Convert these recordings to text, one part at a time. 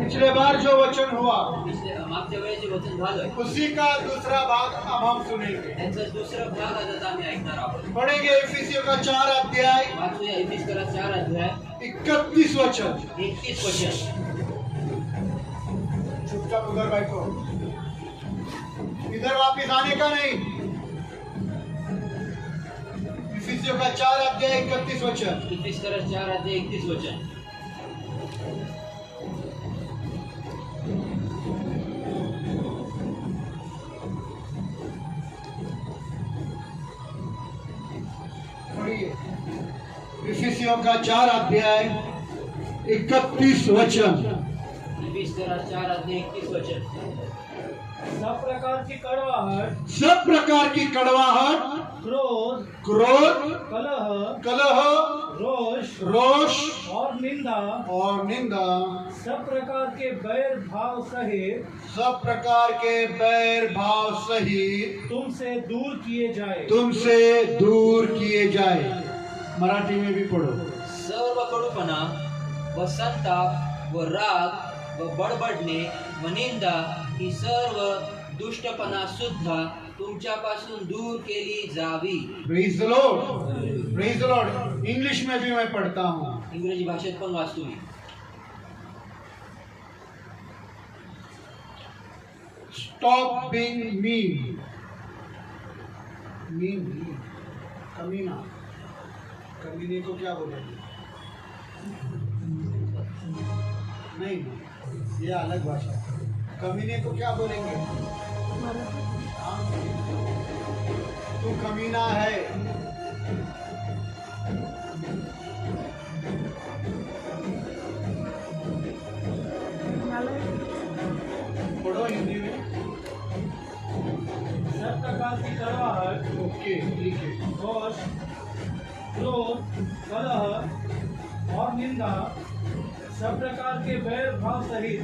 पिछले बार जो वचन हुआ मागच्या वेळेस जे वचन झालं उसी का दूसरा भाग अब हम सुनेंगे। त्यांचा दुसरा भाग आता आम्ही ऐकणार आहोत। पढ़ेंगे इफिसियों का 4 अध्याय वाचूया इफिसकरा 4 अध्याय 31 वचन। 31 वचन। चुपचाप उधर बैठो, इधर वापिस आने का नहीं। इफिसियों का 4 अध्याय 31 वचन। इफिसकरा 4 अध्याय 31 वचन। इफिसियों का 4 अध्याय 31 वचन। इफिसकरा 4 अध्याय 31 वचन। सब प्रकार की कड़वाहट, सब प्रकार की कड़वाहट, क्रोध, क्रोध, कलह, कलह, रोष रोष और निंदा, और निंदा, सब प्रकार के बैर भाव सहित सब प्रकार के बैर भाव सहित तुमसे दूर किए जाए। तुमसे दूर किए जाए। मराठी में भी पढ़ो। सर्व कडूपणा व संताप व राग व बडबडणे व निंदा ही सर्व दुष्टपणा सुद्धा तुमच्यापासून दूर केली जावी। Praise the Lord, praise the Lord. English में भी मैं पढ़ता हूँ। इंग्रजी भाषेत पण वाचतो मी। स्टॉप बीइंग मीन, मीन कमीना, कमीने को क्या बोलेंगे? नहीं, ये अलग भाषा। कमीने को क्या बोलेंगे? हाँ? तू कमीना है। पढ़ो हिंदी में। सब प्रकार की कड़वाहट, ओके, ठीक है। रोष, क्रोध, कलह और निंदा, सब प्रकार के बैर भाव सहित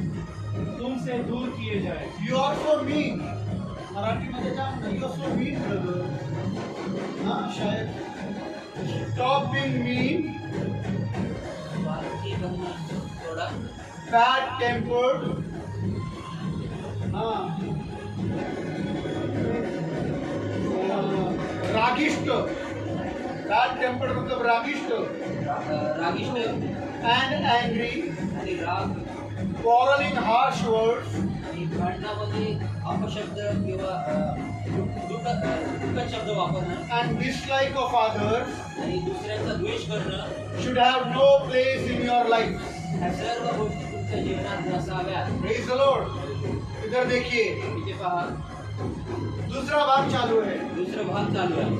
तुमसे दूर किए जाए। You are so mean. Marathi मध्ये काय म्हणतात? You are so mean brother. हाँ शायद। स्टॉप बीइंग मीन, मराठी पण थोडा बैड टेम्पर्ड, हाँ, रागिष्ट। बैड टेम्पर्ड मतलब रागिष्ट। रागिष्ट एंड एंग्री, आणि राग quarreling harsh words, आणि भांडणामध्ये अपशब्द किंवा दुःखद शब्द वापरणं and dislike of others आणि दुसऱ्यांचा द्वेष करणं should have no place in your life. ह्या सर्व गोष्टी तुमच्या जीवनात नसाव्यात। Praise the Lord. इधर देखिए, इथे पहा दूसरा भाग चालू है। दुसरा भाग चालू आहे।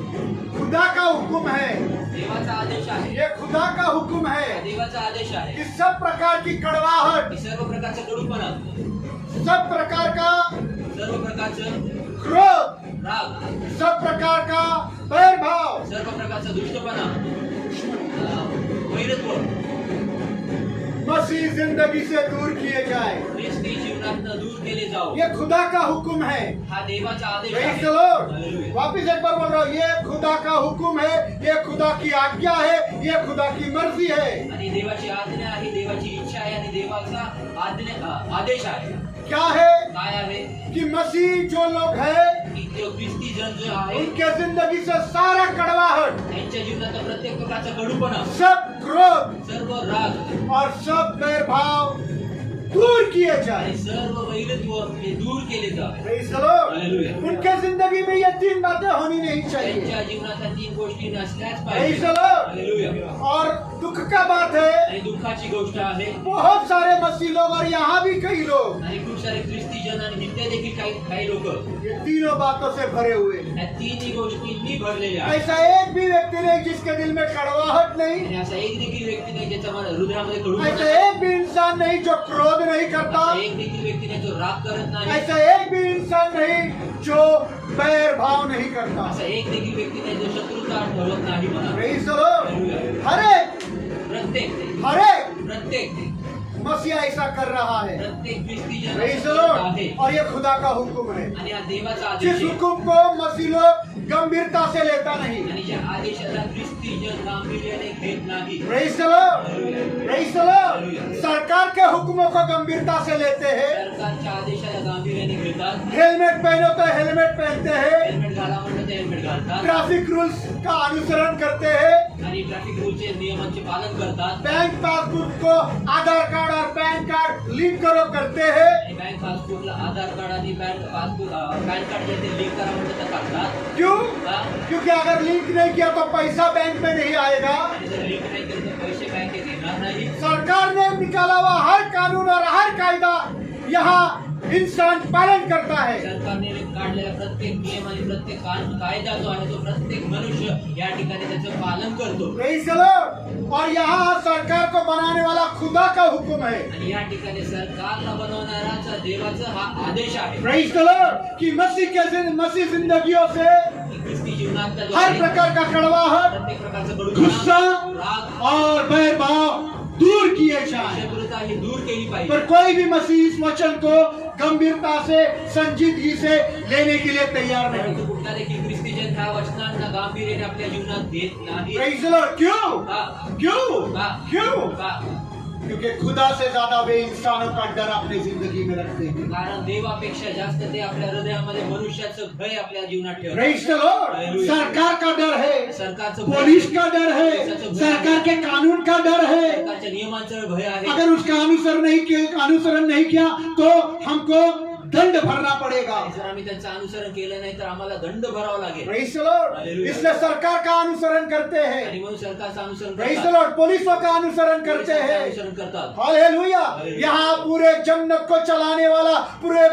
खुदा का हुक्म है, देवाचा आदेश आहे। ये खुदा का हुक्म है देवाचा आदेश आहे कि सब प्रकार की कड़वाहट, की सर्व प्रकारचं कडूपणा, सब प्रकार का सर्व प्रकारचं क्रोध, राग, सब प्रकार का बैरभाव, सर्व प्रकारचा दुष्टपणा, वैरत्व मसीह जिंदगी से दूर किए जाए। ख्रिस्ती जीवनातनं दूर केले जाओ। ये खुदा का हुक्म है। हा देवाचा आदेश Praise आहे। the Lord. हालेलुया। वापिस एक बार बोल रहा हूँ, ये खुदा का हुक्म है, ये खुदा की आज्ञा है, ये खुदा की मर्जी है। आणि देवाची आज्ञा आहे, देवाची इच्छा आहे आणि देवाचा आदेश आहे। क्या है? काय आहे कि मसीह जो लोग हैं की तो ख्रिस्ती जन जो आहे उनके जिंदगी से सारा कड़वाहट, त्यांच्या जीवनाचा प्रत्येक प्रकारचा कडूपणा, सब क्रोध सर्व राग और सब बैरभाव दूर किए जाए। आणि सर्व वैरत्व हे दूर केले जावे। Praise the Lord. हालेलुया। उनके जिंदगी में ये 3 बातें होनी नहीं चाहिए। त्यांच्या जीवनात ह्या 3 गोष्टी नसल्याच Praise पाहिजे। the Lord. हालेलुया। और दुख का बात है, आणि दुःखाची गोष्ट आहे बहुत सारे मसीह लोग और यहाँ भी कई लोग आणि खूप सारे ख्रिस्ती जन आणि इथे देखील काही लोक ये तीनों बातों से भरे हुए हैं। ह्या 3 गोष्टींनी भरलेले आहेत। ऐसा एक भी व्यक्ति नहीं जिसके दिल में कड़वाहट नहीं, आणि असा एक देखील व्यक्ती नाही ज्याच्या हृदयामध्ये कडूपणा ऐसा नाही। एक भी इंसान नहीं जो क्रोध नहीं करता, असा एक देखील व्यक्ती नाही जो राग करत नाही। ऐसा एक भी इंसान नहीं जो बैर भाव नहीं करता। असा एक देखील व्यक्ती नाही जो शत्रुता ठेवत नाही म्हणा। Praise the Lord. हालेलुया। हर एक मसीहा ऐसा कर रहा है। प्रत्येक ख्रिस्ती जन Praise the असं करत Lord. आहे और ये खुदा का हुक्म है। आणि हा देवाचा आदेश जिस आहे। हुक्म को मसीह लोग गंभीरता से लेता नहीं। आणि ज्या आदेशाला ख्रिस्ती जन गांभीर्याने घेत नाही. Praise the Lord. Praise the Lord. सरकार के हुक्मों को गंभीरता से लेते हैं। सरकारच्या आदेशाला गांभीर्याने घेतात. हेलमेट पहनो तो हेलमेट पहनते हैं। हेल्मेट घाला म्हणतात ते हेल्मेट घालतात. ट्रैफिक रूल्स का अनुसरण करते हैं। आणि ट्रॅफिक रूलचे नियमांचे पालन करतात. बैंक पासबुक को आधार कार्ड और पैन कार्ड लिंक करो करते हैं। आणि बँक पासबुकला आधार कार्ड आणि पॅन कार्ड जे ते लिंक करा म्हणतात ते करतात. क्यों? का? क्योंकि अगर लिंक नहीं किया तो पैसा बैंक में नहीं आएगा। आणि जर लिंक नाही केलं तर पैसे बँकेत येणार नाही. सरकार ने निकाला हुआ हर कानून और हर कायदा यहाँ इंसान पालन करता है। सरकारने काढलेला प्रत्येक नियम आणि प्रत्येक कायदा जो आहे तो प्रत्येक मनुष्य या ठिकाणी त्याचं पालन करतो. Praise the Lord. और यहाँ सरकार को बनाने वाला खुदा का हुक्म है। आणि या ठिकाणी सरकारला बनवणाराचा देवाचा हा आदेश आहे. Praise the Lord. कि मसीह जिंदगियों से की ख्रिस्ती जीवनातला जो हर आहे, प्रकार का कड़वाहट, प्रत्येक प्रकारचं गुस्सा राग और बैरभाव दूर किए जाए। शत्रुता ही दूर केली पर पाहिजे. कोई भी मसीह इस वचन को गंभीरता से संजीदगी से लेने के लिए तैयार नहीं। परंतु कुठला देखील ख्रिस्ती जन ह्या वचनांना गांभीर्याने आपल्या जीवनात घेत नाही. Praise the Lord. क्यों? का? क्यों? का? क्यों? का? क्योंकि खुदा से ज्यादा वे इंसानों का डर अपनी जिंदगी में रखते हैं। कारण देवापेक्षा जास्त ते आपल्या हृदयामध्ये मनुष्याचं भय आपल्या जीवनात ठेवतात. Praise the Lord. Hallelujah. सरकार का डर है, सरकारचं भय, पुलिस का डर है, सरकार के कानून का डर है। सरकारच्या नियमांचं भय आहे. अगर उसका अनुसरण नहीं किया तो हमको दंड भरना पड़ेगा। जर आम्ही त्यांचं अनुसरण केलं नाही तर आम्हाला दंड भरावा लागेल. Praise the Lord. Hallelujah. इसलिए सरकार का अनुसरण करते हैं। आणि म्हणून सरकारचं अनुसरण Praise the करतात. Lord. पुलिसों का अनुसरण करते पोलिसांचं हैं। अनुसरण करतात. हालेलुया। Hallelujah. यहाँ पूरे जन्नत को चलाने वाला, पूरे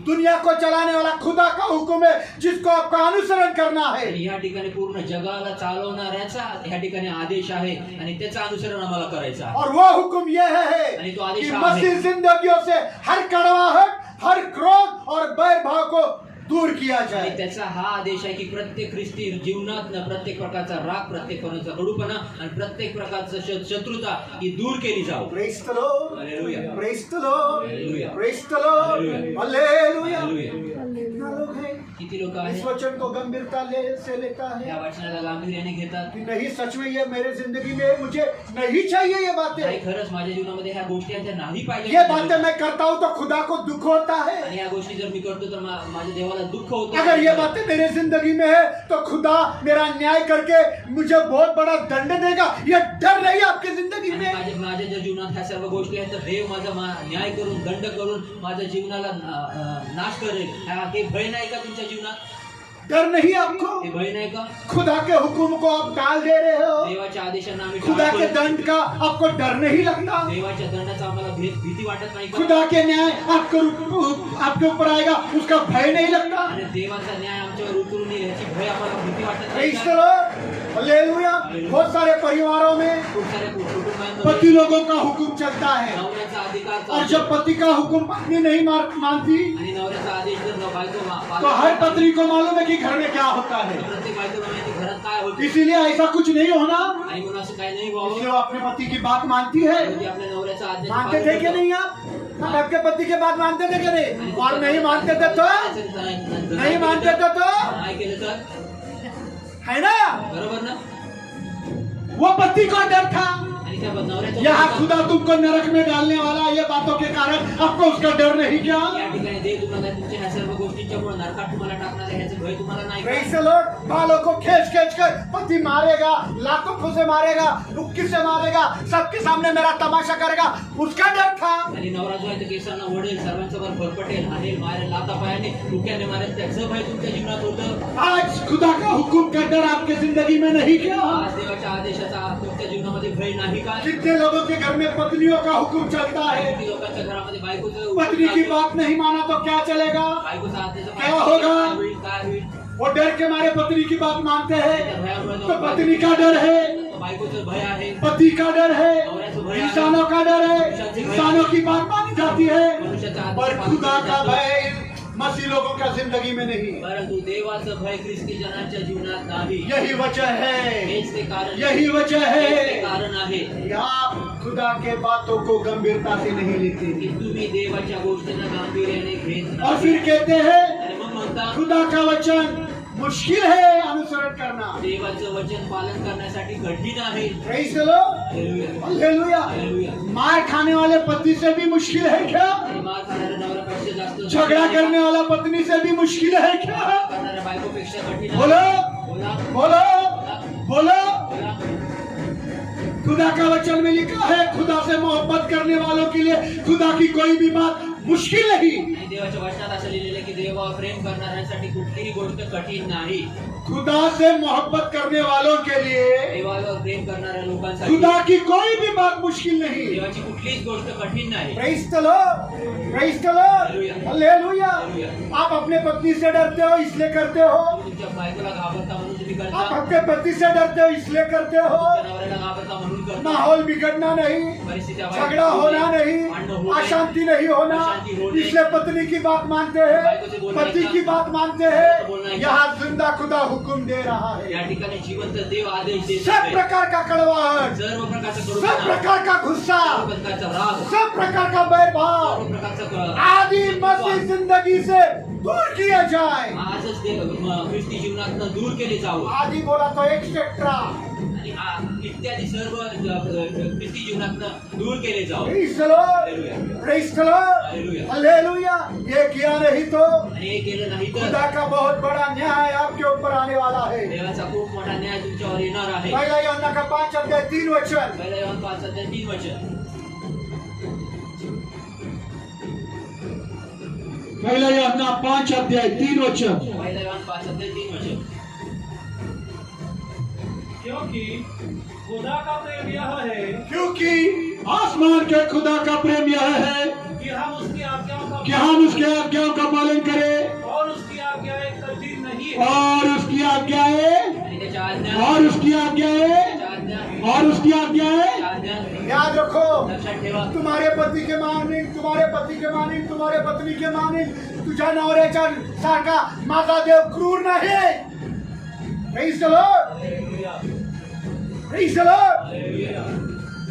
दुनिया को चलाने वाला खुदा का हुक्म है जिसको आपका अनुसरण करना है। आणि या ठिकाणी पूर्ण जगाला चालवणाऱ्याचा या ठिकाणी आदेश आहे आणि त्याचं अनुसरण आम्हाला करायचं आहे. और वो हुक्म यह है आणि तो आदेश कि हा आहे. मसीह जिंदगियों से हर कड़वाहट, हर क्रोध और बैरभाव को दूर किया आणि जाए। त्याचा हा आदेश आहे की प्रत्येक ख्रिस्ती जीवनात प्रत्येक प्रकारचा राग, प्रत्येक प्रकारचा कडूपणा आणि प्रत्येक प्रकारचा शत्रुता ही दूर केली जाऊ. Praise the Lord. Hallelujah. Praise the Lord. Hallelujah. Praise the Lord. Hallelujah. Hallelujah. Hallelujah. कितना लोग हैं किती लोक इस आहेत वचन को गंभीरता से लेता या है वचनाला गांभीर्याने घेतात. कि नहीं, सच में ये मेरे जिंदगी में मुझे नहीं चाहिए ये नाही, बातें। खरंच माझ्या जीवनामध्ये ह्या गोष्टी आहेत त्या नाही पाहिजे. ये बातें मैं करता हूँ तो खुदा को दुख होता है। आणि ह्या गोष्टी जर मी करतो तर माझ्या देवाला दुःख होतं. अगर ये बातें मेरे जिंदगी में है तो खुदा मेरा न्याय करके मुझे बहुत बड़ा दंड देगा। ये डर नहीं आपकी जिंदगी आणि में। माझ्या ज्या जीवनात ह्या सर्व गोष्टी आहेत तर देव माझा न्याय करून दंड करून माझ्या जीवनाला नाश करेल. हे भय नाही का तुमच्या जीवनात? डर नहीं आपको? हे भय नाही का? खुदा के हुक्म को आप टाल दे रहे हो। देवाच्या आदेशांना आम्ही खुदा के टाळतो. दंड का आपको डर नहीं लगता? देवाच्या दंडाचा आम्हाला भीती वाटत नाही का? खुदा के न्याय आपके ऊपर आएगा, उसका भय नहीं लगता? आणि देवाचा न्याय आमच्यावर उतरून येईल याची भय आम्हाला भीती वाटत नाही Praise का? the Lord. हालेलुया। बहुत सारे परिवारों में खूप साऱ्या कुटुंबांमध्ये पति लोगों का हुक्म चलता है नवऱ्याचा अधिकार और चालतो. जब पति का हुक्म पत्नी नहीं मानती आणि नवऱ्याचा आदेश जर बायको तो हर पत्नी को मालूम है कि घर में क्या होता है। प्रत्येक बायकोला माहिती घरात काय होते इसीलिए ऐसा कुछ नहीं होना, आणि म्हणून असं काही नाही व्हावं. इसलिए वो अपने पति की बात मानती है। ती आपल्या नवऱ्याचा आदेश मानते थे कि नहीं आप आपके पति की बात मानते थे कि नहीं? और नहीं मानते थे तो नहीं मानते थे तो नाही केलं तर है ना, बरोबर ना? वो पति को डर था। आणि त्या नवऱ्याचा यहाँ खुदा तुमको नरक में डालने वाला है, ये बातों के कारण आपको उसका डर नहीं क्या? या ठिकाणी देव तुम्हाला तुमच्या ह्या सर्व गोष्टींच्यामुळे नरकात तुम्हाला टाकणार आहे ह्याचं भय तुम्हाला नाही का? Praise the Lord. बालों को खींच खींच कर पति मारेगा, लातों से मारेगा, रुक्की से मारेगा, सबके सामने मेरा तमाशा करेगा, उसका डर था। आणि नवरा जो आहे तो केसांना वडेल, सर्वांसमोर फरफटेल, हाणेल, मारेल, लाथापायाने, डोक्याने मारेल, त्याचं भय तुमच्या जीवनात होतं. आज खुदा का हुक्म का डर आपके जिंदगी में नहीं क्या? आज देवाच्या आदेशाचा तुमच्या जीवनामध्ये भय नाही का? कितने लोगों के घर में पत्नियों का हुक्म चलता है, किती लोकांच्या घरामध्ये बायकोचं पत्नी की बात नहीं माना तो क्या चलेगा? बायकोचा आदेश क्या होगा? काय होईल, काय होईल? वो डर के मारे पत्नी की बात मानते हैं, त्या भयामुळे तो पत्नी का डर है, तो बायकोचं भय आहे, पति का डर है, नवऱ्याचं भय आहे, इंसानों का डर है, इंसानों की बात मानी जाती है, मनुष्याचा आदेश पर पाळला खुदा का जातो. भय मसीह लोगों का जिंदगी में नहीं। परंतु देवाचं भय ख्रिस्ती जनांच्या जीवनात नाही. यही वजह है, हेच ते कारण यही वजह हेच ते है कारण आहे कि आप खुदा के बातों को गंभीरता से नहीं लेते। की तुम्ही देवाच्या गोष्टींना गांभीर्याने घेत और नाही. फिर कहते हैं आणि मग म्हणता खुदा का वचन मुश्किल है अनुसरण करना। देवाचं वचन पालन करण्यासाठी कठीण आहे. Praise the Lord, hallelujah. Hallelujah. Hallelujah. मार खाने वाले पति से भी मुश्किल है क्या? आणि मार खाणाऱ्या नवऱ्यापेक्षा जास्त झगड़ा करने वाला पत्नी से भी मुश्किल है क्या? करणाऱ्या बायकोपेक्षा कठीण आहे. बोलो बोला, बोलो बोलो। बोला. खुदा का वचन में लिखा है, खुदा से मोहब्बत करने वालों के लिए खुदा की कोई भी बात मुश्किल नहीं। आणि देवाच्या वचनात असं लिहिलेलं आहे की देवावर प्रेम करणाऱ्यांसाठी कुठलीही गोष्ट कठीण नाही. खुदा से मोहब्बत करने वालों के लिए देवावर प्रेम करणाऱ्या लोकांसाठी खुदा की कोई भी बात मुश्किल नहीं। देवाची कुठलीच गोष्ट कठीण नाही. Praise the Lord, praise the Lord, hallelujah. Hallelujah. आप अपने पत्नी से डरते हो इसलिए करते हो, तुमच्या बायकोला घाबरता म्हणून तुम्ही आप करता. अपने पति से डरते हो इसलिए करते हो। तुमच्या नवऱ्याला घाबरता म्हणून करता. माहौल बिगड़ना नहीं, परिस्थिती वाईट झगड़ा होऊ होना नये, नहीं, भांडण होऊ नये, अशांति नहीं होना, अशांति हो नये, इसलिए पत्नी की बात मानते बायको से हैं, बोलना पति ऐसा, की बात मानते बोलना हैं। ऐसा। यहाँ जिंदा खुदा हुक्म दे रहा या है। ठिकाणी जिवंत देव आदेश देत सब आहे. प्रकार का कड़वाहट, सर्व प्रकारचा सब करुणा, प्रकार का गुस्सा, सर्व प्रकारचा राग, सब प्रकार का बैरभाव सर्व प्रकारचा आदि मसीह जिंदगी से दूर किया जाए। आजच ख्रिस्ती जीवनातनं दूर केले जावं. आदि बोला तो एक्सेट्रा। आणि इत्यादी सर्व ख्रिस्ती जीवनातनं दूर केले जावं. Praise the Lord, praise the Lord, hallelujah. Hallelujah. ये किया नहीं तो आणि हे केलं नाही तर खुदा का बहुत बड़ा न्याय आपके ऊपर आने वाला है। देवाचा खूप मोठा न्याय तुमच्यावर येणार आहे. पहला यूहन्ना का 5:3 पहिला योहान 5:3 वचन. पहला यूहन्ना 5:3 पहिला योहान 5:3 वचन. क्योंकि खुदा का प्रेम यह है क्योंकि आसमान के खुदा का प्रेम यह है कि हम उसकी आज्ञाओं कि का हम उसके आज्ञाओं का पालन करें और उसकी आज्ञाएं कठिन नहीं है। और उसकी आज्ञाएं आणि त्याच्या आज्ञा, और उसकी आज्ञाएं त्याच्या आज्ञा, और उसकी आज्ञाएं। त्याच्या आज्ञा याद रखो, लक्षात ठेवा. तुम्हारे पति के मानिक, तुम्हारे पति के मानिक, तुम्हारे पत्नी के मानिक, तुझ्या नवऱ्याच्या सारखा माझा देव क्रूर नाही। Praise the Lord, praise the Lord.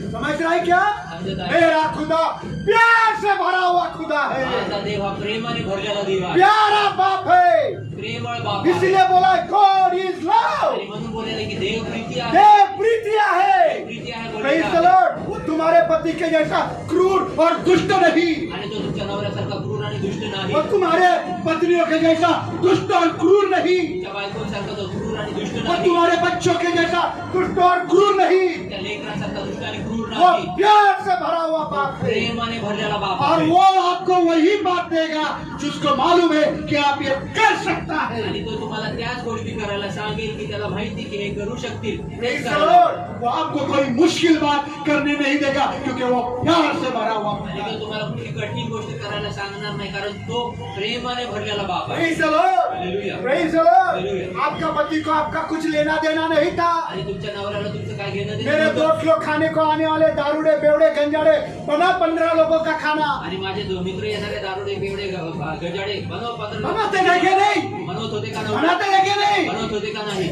समझ रहा है क्या? समझता है. मेरा खुदा प्यार से भरा हुआ खुदा है, माझा देव हा प्रेमाने भरलेला देव आहे. प्यारा बाप है। प्रेमळ बाप आहे. इसीलिए बोला गॉड इज लव, आणि म्हणून बोललेलं की देव प्रीती आहे. देव प्रीतिया है। प्रीती आहे प्रेज बोललेलं द आहे. लॉर्ड। वो तुम्हारे पति के जैसा क्रूर और दुष्ट नहीं, आणि तो तुमच्या नवऱ्यासारखा क्रूर आणि दुष्ट नाही. और तुम्हारे पत्नियों के जैसा दुष्ट और क्रूर नहीं, तुमच्या बायकोसारखा तो क्रूर आणि दुष्ट और नाही. तुम्हारे बच्चों के जैसा दुष्ट और क्रूर नहीं। त्या लेकरासारखा दुष्ट आणि क्रूर वो नाही. प्यार से भरा हुआ बाप है, प्रेमाने भरलेला बाप और आहे. वो आपको वही बात देगा जिसको मालूम है कि आप ये कर सकता है। आणि तो तुम्हाला त्याच गोष्टी करायला सांगेल की त्याला माहिती की हे करू शकतील. तेच Praise the करायला. Lord। वो आपको कोई मुश्किल बात करने नहीं देगा क्योंकि वो प्यार से भरा हुआ आणि है। तो तुम्हाला कुठली कठीण गोष्ट करायला सांगणार नाही कारण तो प्रेमाने भरलेला बाप आहे. Praise the Lord, Hallelujah. praise the Lord। Hallelujah. आपका पति को आपका कुछ लेना देना नहीं था। आणि तुमच्या नवऱ्याला तुमचं काय घेणं देणं मेरे नव्हतं. दोस्त लोग खाने को आने वाले दारूडे बेवड़े गंजाड़े बना 15 लोगों का खाना आणि माझे दोन मित्र येणारे दारुडे बेवडे गजाडे बनाते देखे नहीं, बनवत होते का नव्हते? बनाते देखे नहीं। बनवत होते का नाही?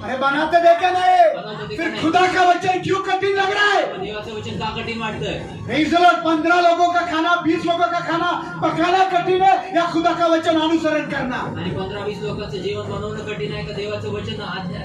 अरे बनाते देखे नहीं, फिर खुदा का वचन क्यों कठिन लग रहा है? पण देवाचं वचन का कठीण वाटतंय? Praise the Lord। 15 लोगों का खाना, 20 लोगों का खाना पकाना कठिन है या खुदा का वचन अनुसरण करना? आणि 15-20 लोकांचं जेवण बनवणं कठीण आहे का देवाचं वचन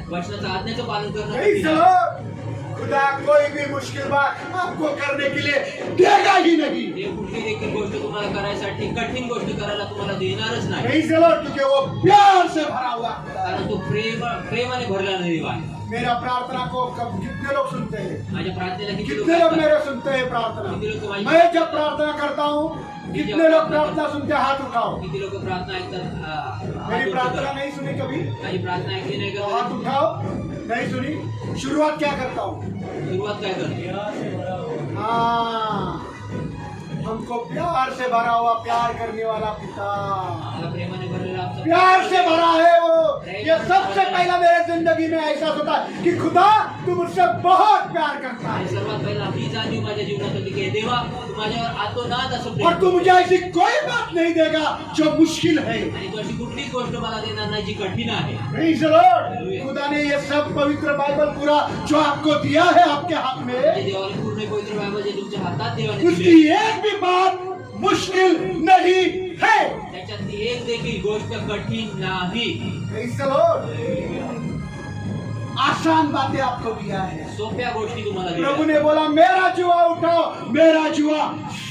वचनाचं आज्ञाचं पालन करणं Praise कठीण the आहे? Lord। खुदा कोई भी मुश्किल बात आपको करने के लिए देगा ही नहीं। देव कुठली देखील गोष्ट तुम्हाला करायसाठी कठीण गोष्ट करायला तुम्हाला देणारच नाही. Praise the Lord, क्योंकि वो प्यार से भरा हुआ खुदा है। कारण तो प्रेमाने भरलेला देव आहे. मेरा प्रार्थना को कितने लोग सुनते हैं? माझ्या प्रार्थनेला किती लोक कितने लोग ऐकतात? मेरे सुनते हैं प्रार्थना? किती लोक माझी मैं जब प्रार्थना करता हूँ, कितने लोग प्रार्थना सुनते हैं? हाथ उठाओ। किती लोक प्रार्थना ऐकतात? हात मेरी वर प्रार्थना करा. नहीं सुनी कभी? माझी प्रार्थना ऐकली नाही तो का? हाथ उठाओ। नहीं सुनी? शुरुआत क्या करता हूँ? सुरुवात काय करते? प्यार से भरा हुआ हाँ, हमको प्यार से भरा हुआ प्यार करने वाला पिता, मला प्रेमाने भरलेला आमचा प्यार से भरा है वो। ये सबसे पहला मेरे जिंदगी में एहसास होता है कि खुदा तू मुझसे बहुत प्यार करता आणि है सर्वात पहिला ही जाणीव माझ्या जीवनात होती की हे देवा तू माझ्यावर आतोनात असं प्रेम और तू करतो. मुझे ऐसी कोई बात नहीं देगा जो मुश्किल है। आणि तू अशी कुठलीच गोष्ट मला देणार नाही जी कठीण आहे. Praise the Lord। खुदा ने ये सब पवित्र बाइबल पूरा जो आपको दिया है आपके हाथ जे में, देवाने पूर्ण पवित्र बायबल जे तुमच्या हातात देवाने उसकी दिले एक भी बात मुश्किल नहीं है। त्याची त्याच्यातली एक देखील गोष्ट कठीण नाही. Praise the Lord. आसान बातें आपको दिया है. सोप्या गोष्टी तुम्हाला प्रभु दिल्या. ने बोला मेरा जुआ उठाओ, मेरा जुआ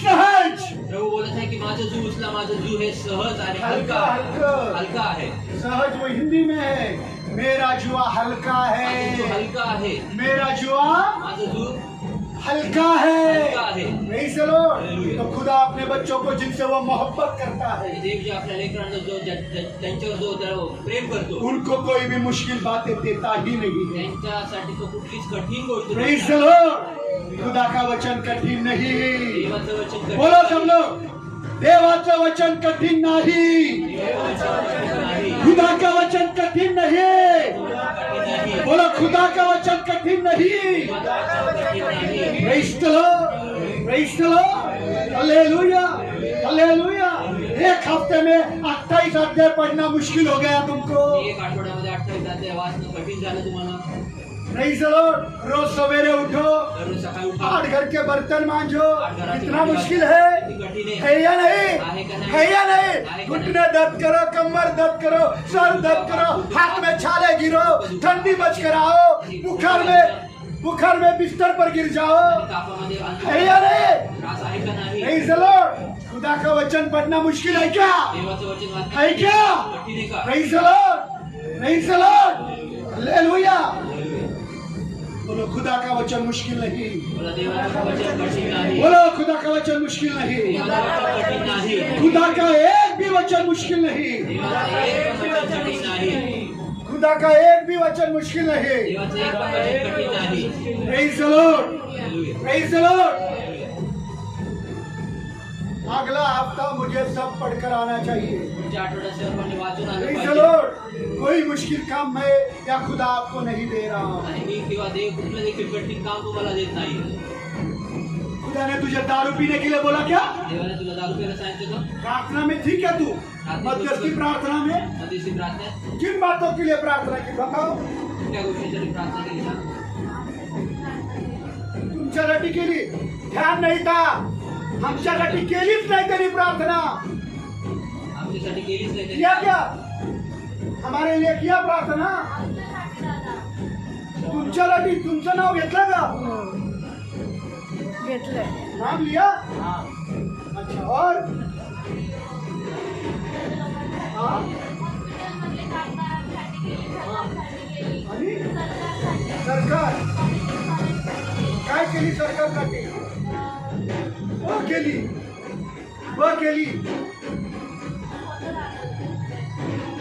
सहज. प्रभू बोलत आहे की माझं जू उचला, माझं जू हे सहज आणि हलका, हलका हलका. हलका आहे. सहज वो हिंदी में है. मेरा जुआ हल्का माझं जू है. हलका आहे. मेरा जुआ माझं जू हल्का है. हलका आहे. Praise the Lord. Hallelujah. तो खुदा अपने बच्चों को जिनसे वो मोहब्बत करता है, देव जे आपल्या लेकरांचा जो त्यांच्यावर जो प्रेम करतो उनको कोई भी मुश्किल बातें देता ही नहीं है. त्यांच्यासाठी तो कुठलीच कठीण गोष्ट Praise नाही. the Lord. खुदा का वचन कठिन नहीं. देवाचं वचन कठीण बोलो नाही. सब लोग, देवाचं वचन कठीण नाही. देवाचं वचन नाही. खुदा का वचन कठिन नहीं. कठीण नाही. बोलो खुदा का वचन कठिन नहीं. देवाचं वचन कठीण नाही. Praise the Lord. Praise the Lord. Hallelujah. Hallelujah. एक हफ्ते में 28 अध्याय पढ़ना मुश्किल हो गया तुमको. एक आठवड्यामध्ये 28 अध्याय वाचणं कठीण झालं तुम्हाला. Praise the Lord. रोज सवेरे उठो, दररोज सकाळी उठा. 8 घर के बर्तन मांजो. घराची कितना भांडी मुश्किल घासा. है. किती कठीण आहे. है या नहीं? आहे का नाही? है या नहीं? आहे का घुटने दर्द करो, कमर दर्द करो, सर दर्द करो, हाथ में छाले गिरो, ठंडी बच कर आओ, बुखार में बिस्तर पर गिर जाओ. तापामध्ये है या नहीं? त्रास आहे का नाही. Praise the Lord. खुदा का वचन पढ़ना मुश्किल है क्या? देवाचं वचन वाचणं है क्या? कठीण आहे का. Praise the Lord. Praise the Lord. Hallelujah. बोलो खुदा का वचन मुश्किल नहीं. बोला देवाचं वचन कठीण नाही. बोलो खुदा का वचन मुश्किल नहीं. देवाचं वचन कठीण नाही. खुदा का एक भी वचन मुश्किल नहीं. देवाचं एक पण वचन कठीण नाही. खुदा का एक भी वचन मुश्किल नहीं. देवाचं एक पण वचन कठीण नाही. Praise the Lord. Hallelujah. Praise the Lord. अगला हफ्ता मुझे सब पढ़कर आना चाहिए. पुढच्या आठवड्यात सर्वांनी वाचून आलं Praise the पाहिजे. Lord. कोई मुश्किल काम है या खुदा आपको नहीं दे रहा. आणि मी किंवा देव कुठलं देखील कठीण काम तुम्हाला देत नाही. खुदा ने तुझे दारू पीने के लिए बोला क्या? देवाने तुला दारू प्यायला सांगितलं का. प्रार्थना में थी क्या तू? मध्यस्थी प्रार्थना में मध्यस्थी प्रार्थना किन बातों के लिए प्रार्थना की बताओ. कुठल्या गोष्टीसाठी प्रार्थना केली सांग. तुमच्यासाठी केली. ध्यान नाही था. आमच्यासाठी केलीच नाही तरी प्रार्थना. आमच्यासाठी केलीच नाही किया त्यांनी. क्या? हमारे लिए किया प्रार्थना. तुमच्यासाठी तुमचं नाव घेतलं का? घेतलंय. नाम लिया. अच्छा और हाँ? आणि सरकार काय केली सरकारसाठी? व केली.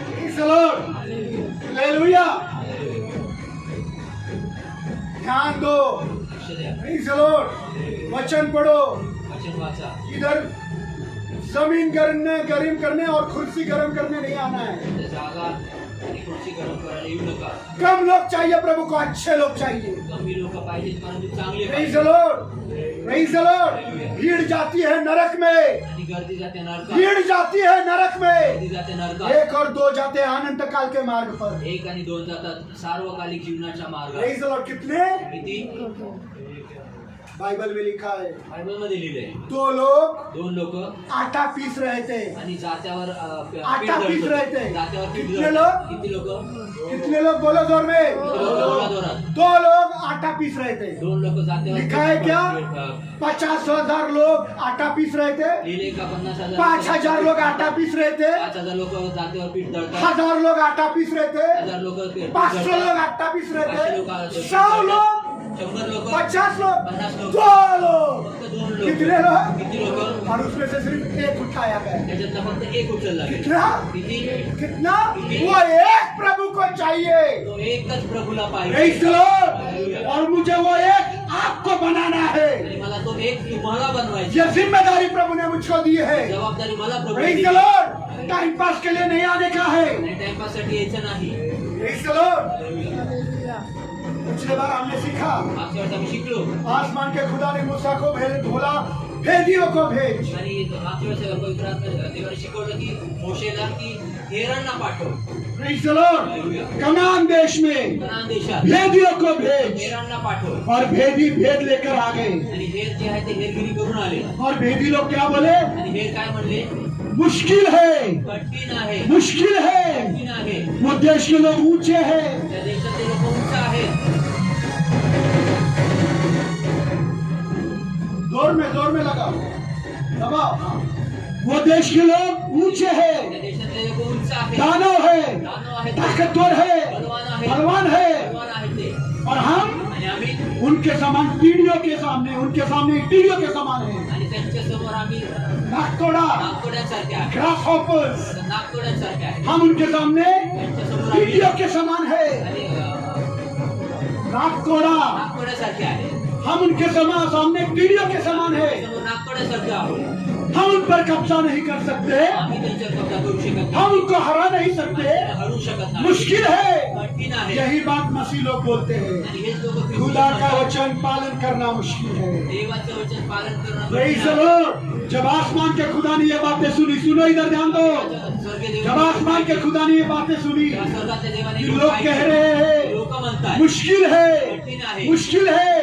Praise the Lord. Hallelujah. ध्यान दो. लक्ष द्या. Praise the Lord. वचन पढ़ो. वचन वाचा. इधर जमीन गरम करने और कुर्सी गरम करने नहीं आना है. त्या जागा आणि खुर्ची गरम करायला येऊ नका. कम लोग चाहिए प्रभु को, अच्छे लोग चाहिए. कमी लोक पाहिजेत परंतु चांगले Praise पाहिजे. the Lord. Praise the Lord. भीड़ जाती है नरक में. आणि गर्दी जाते नरकात. भीड़ जाती है नरक में. गर्दी जाते नरकात. 1 और 2 जाते हैं अनंत काल के मार्ग पर. 1 आणि 2 जातात सार्वकालिक जीवनाच्या मार्गावर. Praise the Lord. कितने? किती? बाइबल में लिखा है बायबल मध्ये लिहिलंय. 2 लोग 2 लोक आटा पीस रहे थे. आणि जात्यावर आटा पीस रहे थे. जात्यावर पीठ कितने दळत. लोग? किती लोक? कितने लोग बोलो जोर में. जोरात. 2 लोग आटा पीस रहे थे. 2 लोक जात्यावर लिखा है क्या? पीठ, 50,000 लोग आटा पीस रहे थे. लिहिले का 50,000 5,000 लोग आटा पीस रहे थे. 5,000 लोक जात्यावर पीठ दळतात. 1,000 लोग आटा पीस रहे थे. 1,000 लोक पीठ 500 दळतात. लोग आटा पीस रहे 500 थे. लोक 100 लोग 100 लोक 50 लोग 50 लोक 2 लोग. फक्त 2 लोक. कितने लोग? किती लोक? और उसमें से सिर्फ एक उठाया गया. त्याच्यातला फक्त एक उचलला गेला. कितना? किती? कितना? वो एक प्रभु को चाहिए. तो एकच प्रभूला Praise पाहिजे. the Lord. और मुझे वो एक आपको बनाना है. आणि मला तो एक तुम्हाला बनवायचा. ये जिम्मेदारी प्रभु ने मुझको दी है. जबाबदारी मला प्रभू Praise the Lord. Time pass के लिए नहीं आने का है. आणि टाइमपास साठी यायचं नाही. Praise the Lord. पिछले बार हमने सीखा मागच्या वेळेस आम्ही शिकलो. आसमान के खुदा ने मूसा को बोला भेदियों को भेज. आणि मागच्या वेळेस पवित्र आत्म्याने देवाने शिकवलं की मोशेला की हेरांना पाठव. Praise the Lord. कनान देश में कनान देशात भेदियों को भेज. हेरांना पाठव. और भेदी भेद लेकर आ गए. आणि हेर जे आहे ते हेरगिरी करून आले. और भेदी लोग क्या बोले? आणि हेर काय म्हणले? मुश्किल है, कठीण आहे, मुश्किल है। कठीण आहे. वो देश के लोग ऊंचे हैं, त्या देशातले लोक उंच आहेत. जोर में लगाओ, दबाओ। हाँ। वो देश के लोग ऊंचे हैं, त्या देशातले लोक उंच आहेत, दानव है, दानव आहेत, ताकतवर है, बलवान आहेत, बलवान है। बलवान आहेत ते. और हम आणि आम्ही उनके समान टीडियों के सामने, उनके सामने टीडियों के समान है। आणि त्यांच्या समोर आम्ही नागतोड़ा, नागतोड्यांसारखे आहे, ग्रास हॉपर्स, नागतोड्यांसारखे आहे. हम उनके सामने त्यांच्या समोर आम्ही टीडियों के समान है। आणि नागतोड़ा, नागतोड्यासारखे आहे. हम उनके सामने टीडियों के समान है। समोर नागतोड्यासारखे आहोत. हम उन पर कब्जा नहीं कर सकते, आम्ही त्यांच्यावर कब्जा करू शकत नाही, हम उनको हरा नहीं सकते। हरू शकत नाही. मुश्किल है, कठीण आहे. यही बात मसीह लोग बोलते हैं। आणि हेच लोक खुदा का वचन पालन करना मुश्किल है। देवाचं वचन पालन करणं Praise कठीण the आहे. Lord। जब आसमान के खुदा ने ये बातें सुनी, सुनो इधर ध्यान दो। स्वर्गीय देव- जब आसमान के खुदा ने ये बातें सुनी, त्या स्वर्गातल्या देवाने ये लोक लोग ऐकले. कह रहे हैं लोक म्हणतात मुश्किल है, कठीण आहे. मुश्किल है।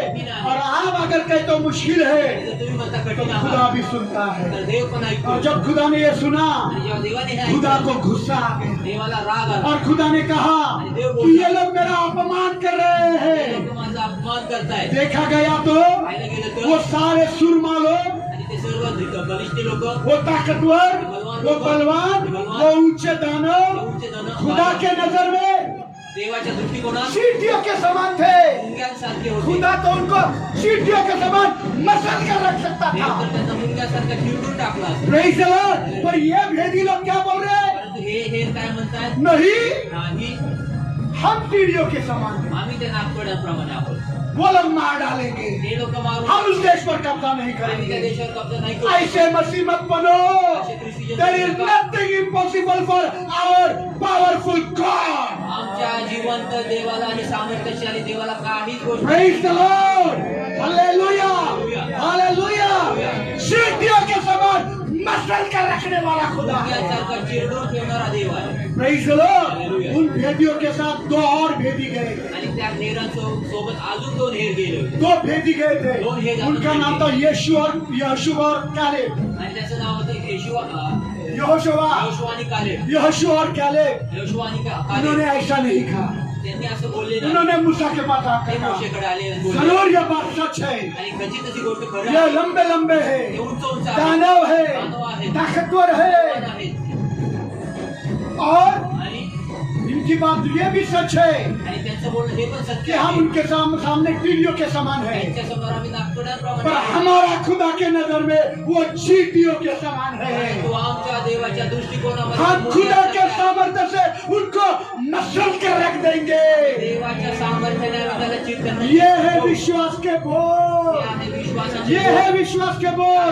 और आप अगर कहे तो मुश्किल है, जर तुम्ही म्हणता तो कठीण खुदा आहे भी सुनता है। तर देव पण ऐकतो. और जब खुदा ने ये सुना, आणि जेव्हा देवाने हे खुदा ऐकलं, को गुस्सा आ गया देवाला राग आला. और खुदा ने कहा कि ये लोग मेरा अपमान कर रहे हे हैं। लोक माझा अपमान करतायत. देखा गया तो पाहिलं गेलं तर वो सारे सुरमा लोग, आणि ते सर्व बलिष्ठ लोक, वो ताकतवर, वो बलवान, वो ऊंचे दानव, उंच जण खुदा के नजर में देवाच्या दृष्टिकोनात चींटियों के समान थे। मुंग्यांसारखे होते. खुदा तो उनको चींटियों के समान मसल कर रख सकता देव था। तर त्यांना मुंग्यासारखा चिरडून टाकला असता. Praise the Lord। पर ये भेदी लोग क्या बोल रहे हैं? परंतु हे काय म्हणतात, नहीं, नाही, हम चींटियों के समान हैं। आम्ही त्या नागतोड्याप्रमाणे आहोत. वो लोग मार डालेंगे, ते लोक मारून हम उस देश पर कब्जा नहीं आम्ही त्या करेंगे। देशावर कब्जा नाही करू. ऐसे मसीह मत बनो। There is nothing impossible for our powerful God। आमच्या जिवंत देवाला आणि सामर्थ्यशाली देवाला काहीच गोष्ट Praise the Lord। Hallelujah। Hallelujah। चींटियों के समान मसल कर रखने वाला खुदा है। मुंग्यांसारखा चिरडून ठेवणारा देव आहे. Praise the Lord। उन भेदियों के साथ दो और भेदी गए, आणि त्या हेरांसोबत अजून दोन हेर गेले होते. दो भेदी गए थे। उनका नाम था यीशु और कालेब। आणि त्याचं नाव होतं यहोशुआ, योशुआ आणि कालेब. यहोशू और कालेब। योशुआ आणि कालेब उन्होंने ऐसा नहीं कहा, त्यांनी असं बोलले नाही. उन्होंने मूसा के पास आकर ते कहा मोशेकडे आले आणि बोलले. जरूर ये बात सच है, आणि खचित अशी गोष्ट खरं ये आहे. लंबे लंबे हे है, उंच उंच आहे, दानव है, दानव आहे, ताकतवर बलवान है। आहे. और आणि इनकी बात ये भी सच है आणि त्यांचं बोलणं हे पण कि सत्य हम आहे. उनके सामने टीडियों के समान है, त्यांच्या समोर आम्ही नागतोड्यांप्रमाणे पर आहे. हमारा खुदा के नजर में वो चींटियों के समान है। परंतु आमच्या देवाच्या दृष्टिकोनामध्ये हम खुदा के मुंग्यांसारखे आहे. सामर्थ्य से उनको मसल कर रख देंगे। देवाच्या सामर्थ्याने आम्ही त्याला चिरडून ये है विश्वास के बोल, हे आहे विश्वासाचे ये बोल. है विश्वास के बोल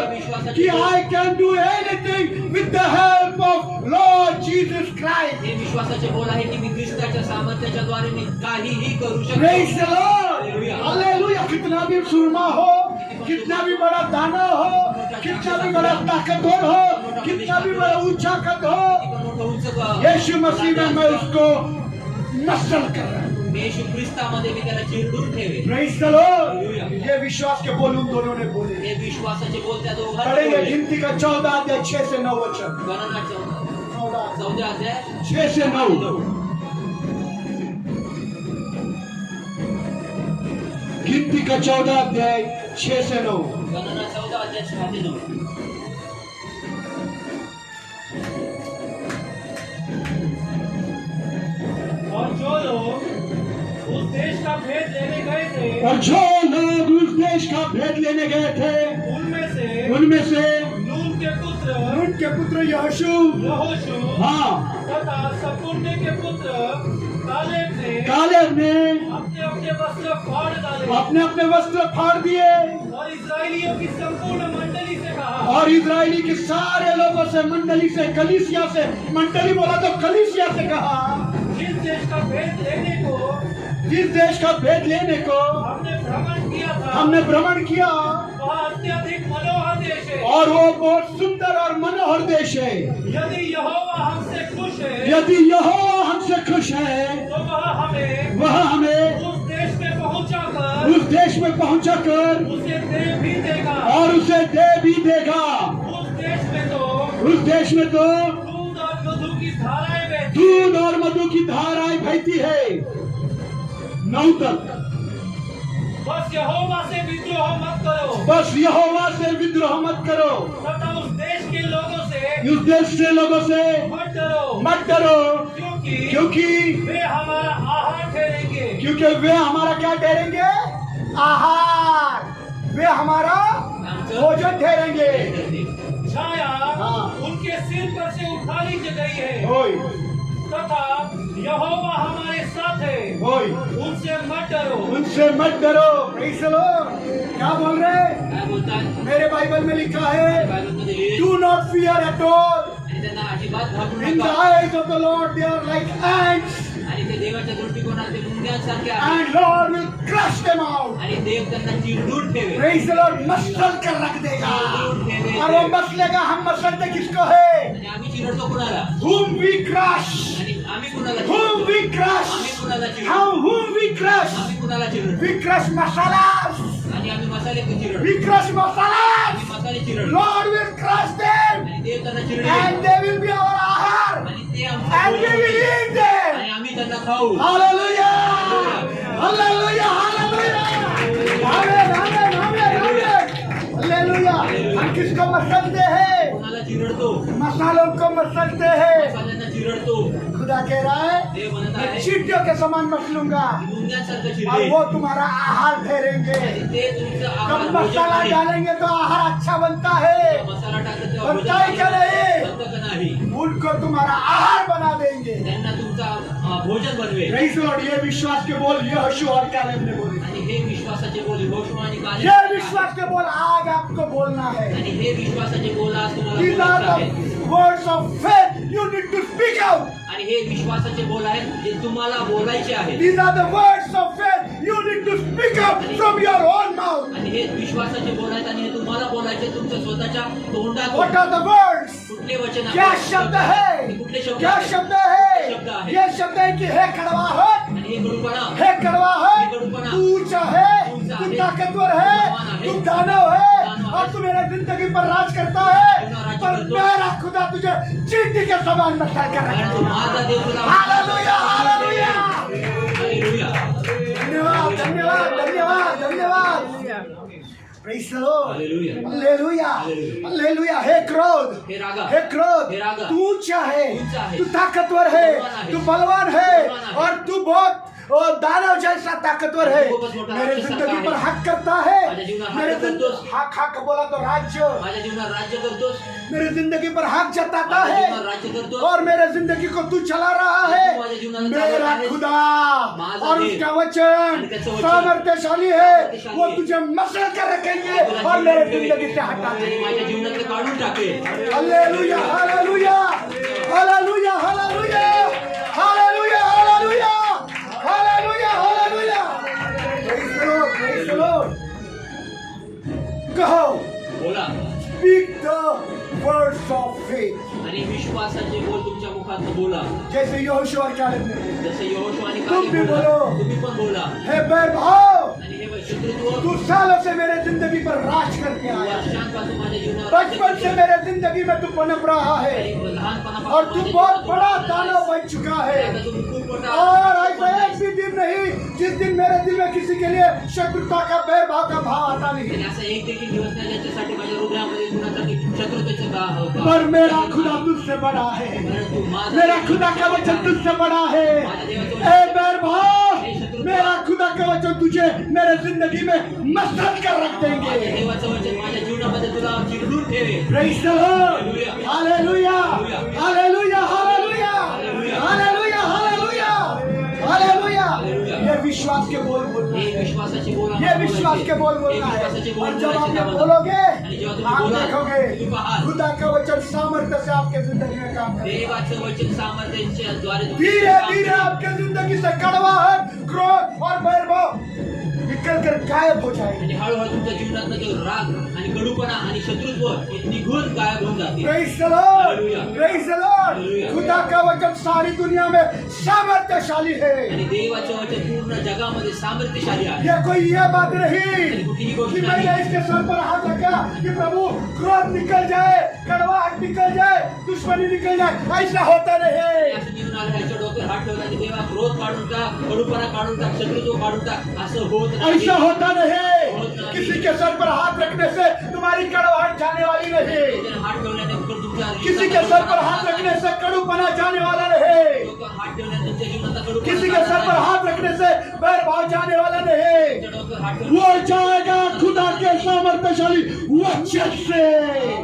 कि आई कैन डू एनीथिंग विद the help of Lord Jesus Christ. हे विश्वासाचे बोल आहे की मी ख्रिस्ताच्या सामर्थ्याच्या द्वारे मी काहीही करू प्रेज द शकतो. लॉर्ड। हालेलुया। कितना भी सुरमा हो, कितना भी बड़ा दाना हो, कितना भी बड़ा ताकतवर हो, कितना भी बड़ा ऊंचा कद हो, पण मोठं उंच यीशु मसीह में मैं उसको मसल कर रहा हूं। येशू ख्रिस्तामध्ये मी त्याला चिरडून ठेवेन. Praise the Lord. ये विश्वास के बोल उन दोनों ने बोले। हे विश्वासाचे बोल त्या दोघांनी पढ़ेंगे बोलले. गिनती का 14 अध्याय 6 से 9 वचन। गणना 14 अध्याय 6 से 9। गिनती का 14 अध्याय 6 से 9। गणना 14 अध्याय 6 ते 9. और जो लोग उस देश का भेद लेने गए थे, और जो लोग उस देश का भेद लेने गए थे, उनमें से नून के नून पुत्र यहोशू, यहोशू हाँ, तथा सपुन्ने के पुत्र कालेब ने अपने अपने वस्त्र फाड़ डाले अपने अपने वस्त्र फाड़ दिए और इस्राएलियों की संपूर्ण मंडली से कहा, और इजरायली के सारे लोगों से, मंडली से, कलीसिया से, मंडली बोला तो कलीसिया से कहा, जिस देश का भेद लेने को जिस देश का भेद लेने को हमने भ्रमण किया वह अत्यधिक मनोहर देश है। और वो बहुत सुंदर और मनोहर देश है। यदि यहोवा हमसे खुश है, यदि यहोवा हमसे खुश है, तो वह हमें उस देश में पहुंचाकर उसे दे भी देगा और उसे दे भी देगा। उस देश में तो उस देश में तो दूध और मधु की धाराएं बहती दूध और मधु की धाराएं बहती है। 9 तक। बस यहोवा से विद्रोह मत करो बस यहोवा से विद्रोह मत करो, तथा उस देश के लोगों से उस देश से लोगों से मत डरो, मत डरो, क्योंकि वे हमारा आहार ठहरेंगे। क्योंकि वे हमारा क्या ठहरेंगे? आहार। वे हमारा भोजन ठहरेंगे। छाया हाँ। उनके सिर पर से उठा ली गई है, ओए तथा यहोवा हमारे साथ है, ओए, उनसे मत डरो। उनसे मत डरो। Praise the Lord। क्या बोल रहे हैं? काय बोलतात मेरे बाइबल में लिखा है, बायबलमध्ये लिहिलेलं Do not fear at all. आणि त्यांना अजिबात घाबरू In the नका eyes of the Lord they are like ants, आणि ते देवाच्या दृष्टिकोनात ते मुंग्यांसारखे आहेत and Lord will crush them out. आणि देव त्यांना चिरडून ठेवे Praise the Lord। मसल कर रख देगा। और वो मसलेगा। हम मसलते किसको है? आणि आम्ही चिरडतो कुणाला Whom we crush, आणि आम्ही कुणाला whom चिरडतो we crush, आम्ही कुणाला चिरडतो how whom we crush, आम्ही कुणाला चिरडतो we crush masalas, आणि आम्ही मसाले चिरडतो we crush masalas. आम्ही मसाले चिरडतो Lord will crush them, आणि देव त्यांना Chirde and they will be our ahar, आणि ते आमचं and we भोजन will होईल. eat them. आणि आम्ही त्यांना खाऊ Hallelujah, hallelujah, hallelujah. Amen, amen, amen, amen. Hallelujah। हम किसको मसलते हैं? कोणाला चिरडतो मसालों को मसलते हैं। मसाल्यांना चिरडतो खुदा कह रहा है, देव म्हणत मैं आहे चींटियों के समान मसलूंगा मुंग्यांसारखं और चिरडे वो तुम्हारा आहार ठहरेंगे। आणि ते तुमचं जब आहार भोजन मसाला आहे. डालेंगे तो आहार अच्छा बनता है, मसाला टाकत तेव्हा बनता है क्या नहीं? बनतं का नाही उनको तुम्हारा आहार बना देंगे। त्यांना तुमचा भोजन बनवे Praise the Lord। ये विश्वास के बोल यहोशू और कैलेब ने बोले। आणि हे विश्वासाचे बोल यहोशू आणि कालेब ये विश्वास के बोल आज आपको बोलना है। आणि हे विश्वासाचे बोल आज तुम्हाला These are बोलायचे आहेत the words of faith you need to speak out. आणि हे विश्वासाचे बोल आहेत जे तुम्हाला बोलायचे आहेत These are the words of faith you need to speak out from your own mouth. आणि हे विश्वासाचे बोल आहेत आणि हे तुम्हाला बोलायचे तुमच्या स्वतःच्या What तोंडातून are the words? कुठले वचन क्या आहे? शब्द है? ते कुठले शब्द क्या आहेत? शब्द है? शब्द आहे. ये शब्द है कि हे कड़वाहट, आणि हे कडूपणा हे कड़वाहट, हे कडूपणा, तू ऊंचा है, तू ऊंचा तू है, ताकतवर तू है, बलवान है, तू दानव है दानव और है, तू मेरे जिंदगी पर राज करता है, तू ना राज्य पर करतो. मेरा खुदा तुझे चींटी के समान मसल कर कारण तो रखेगा। माझा देव तुला हालेलुया, हालेलुया। हालेलुया. धन्यवाद, धन्यवाद, धन्यवाद, धन्यवाद। Praise the Lord। Hallelujah. Hallelujah, hallelujah. Hallelujah. हे क्रोध, हे रागा हे क्रोध, हे रागा, तू ऊंचा है, ऊंचा है, तू ताकतवर है, बलवान है, तू बलवान है बलवान है, और तू बहुत दानव जैसा ताकतवर है। खूपच मोठा मेरे राक्षस जिंदगी आहे. पर हक करता है, माझ्या जीवनात हक मेरे करतोस. हक हक बोला तो राज्य, माझ्या जीवनात राज्य करतोस मेरे जिंदगी पर हक जताता माझ्या है जीवनात राज्य करतोस और मेरे जिंदगी को तू चला रहा है। तू माझ्या जीवनाला चालवत मेरा आहेस. खुदा माझा और देव उसका वचन आणि त्याचं वचन सामर्थ्यशाली है, सामर्थ्यशाली वो है. तुझे मसल कर रखेंगे तुला और मेरे जीवन जिंदगी देवे. से हटा आणि देंगे। माझ्या जीवनातले काढून टाकेल hallelujah, hallelujah, hallelujah, hallelujah, hallelujah, hallelujah, hallelujah, hallelujah. Praise the Lord, praise the Lord। कहो, बोला speak the words of faith। आणि विश्वासाचे बोल तुमच्या मुखात बोला जैसे यहोशू और कैलेब ने बोले। जसे यहोशू आणि तुम भी कालेब बोला बोलो। तुम्ही पण बोला हे बैरभाव, आणि हे शत्रुत्व तू सालों से मेरे जिंदगी पर राज करके आया, वर्षांपासून माझ्या जीवनावर राज्य बचपन से करतोस. मेरे जिंदगी में तू पनप रहा है आणि लहानपणापासून और तू माझ्या बहुत जीवनात बड़ा तू दानव बन चुका है। आता तुम्ही खूप मोठा और ऐसा एक भी दिन नहीं जिस दिन मेरे दिल में किसी के लिए शत्रुता का बैरभाव का भाव आता नहीं। आणि असा एक देखील दिवस नाही ज्याच्यासाठी माझ्या हृदयामध्ये कुणासाठी शत्रुतेचे पर मेरा खुदा तुझसे बड़ा है, परंतु माझा मेरा खुदा का वचन तुझसे बड़ा है। ए बैरभाव, मेरा खुदा का वचन तुझे मेरे जिंदगी में मसरत कर रख माझ्या देंगे। देवाचं वचन माझ्या जीवनामध्ये तुला चिरडून ठेवे Praise the Lord। Hallelujah, hallelujah, hallelujah, hallelujah, hallelujah, hallelujah. ये विश्वास के बोल बोलना हे है, विश्वासाचे बोल ये विश्वास के बोल बोलना है। और जब आप ये बोलोगे आप देखोगे खुदा का वचन सामर्थ्य से आपके जिंदगी में काम करेगा। देवाचं वचन सामर्थ्याच्या द्वारे धीरे धीरे आपके जिंदगी से कड़वाहट, क्रोध और बैरभाव निकल कर गायब हो जाएगी। आणि हळूहळू तुमच्या जीवनातनं जो राग आणि कडूपणा आणि शत्रुत्व हे निघून गायब होऊन जाते Praise the Lord, Hallelujah. Praise the Lord। Hallelujah. खुदा का वचन सारी दुनिया में सामर्थ्यशाली है। आणि देवाचं वचन पूर्ण जगामध्ये सामर्थ्यशाली आहे ये कोई ये बात आणि नहीं कुठलीही कि गोष्ट मैंने नाही इसके सर पर हाथ रखा कि प्रभु क्रोध निकल जाए, कड़वाहट निकल जाए, दुश्मनी निकल जाए, ऐसा होता नहीं। असं घेऊन आलं ह्याच्या डोक्यावर हात ठेवला की देवा क्रोध काढून टाक, कडूपणा काढून टाक, शत्रुत्व काढून टाक, असं होत नाही. ऐसा होता नहीं। किसी के सर पर हाथ रखने से तुम्हारी कड़वाहट जाने वाली नहीं। त्याने हात ठेवल्याने फक्त तुमच्या किसी के सर पर हाथ रखने से कड़ूपना जाने वाला नहीं। डोक्यावर हात ठेवल्याने तुमच्या जीवनाचा कडूपणा किसी के सर पर हाथ रखने से बैर भाव जाने वाला नहीं। तुमच्या डोक्यावर हात वो जाएगा खुदा के सामर्थ्यशाली वचन से।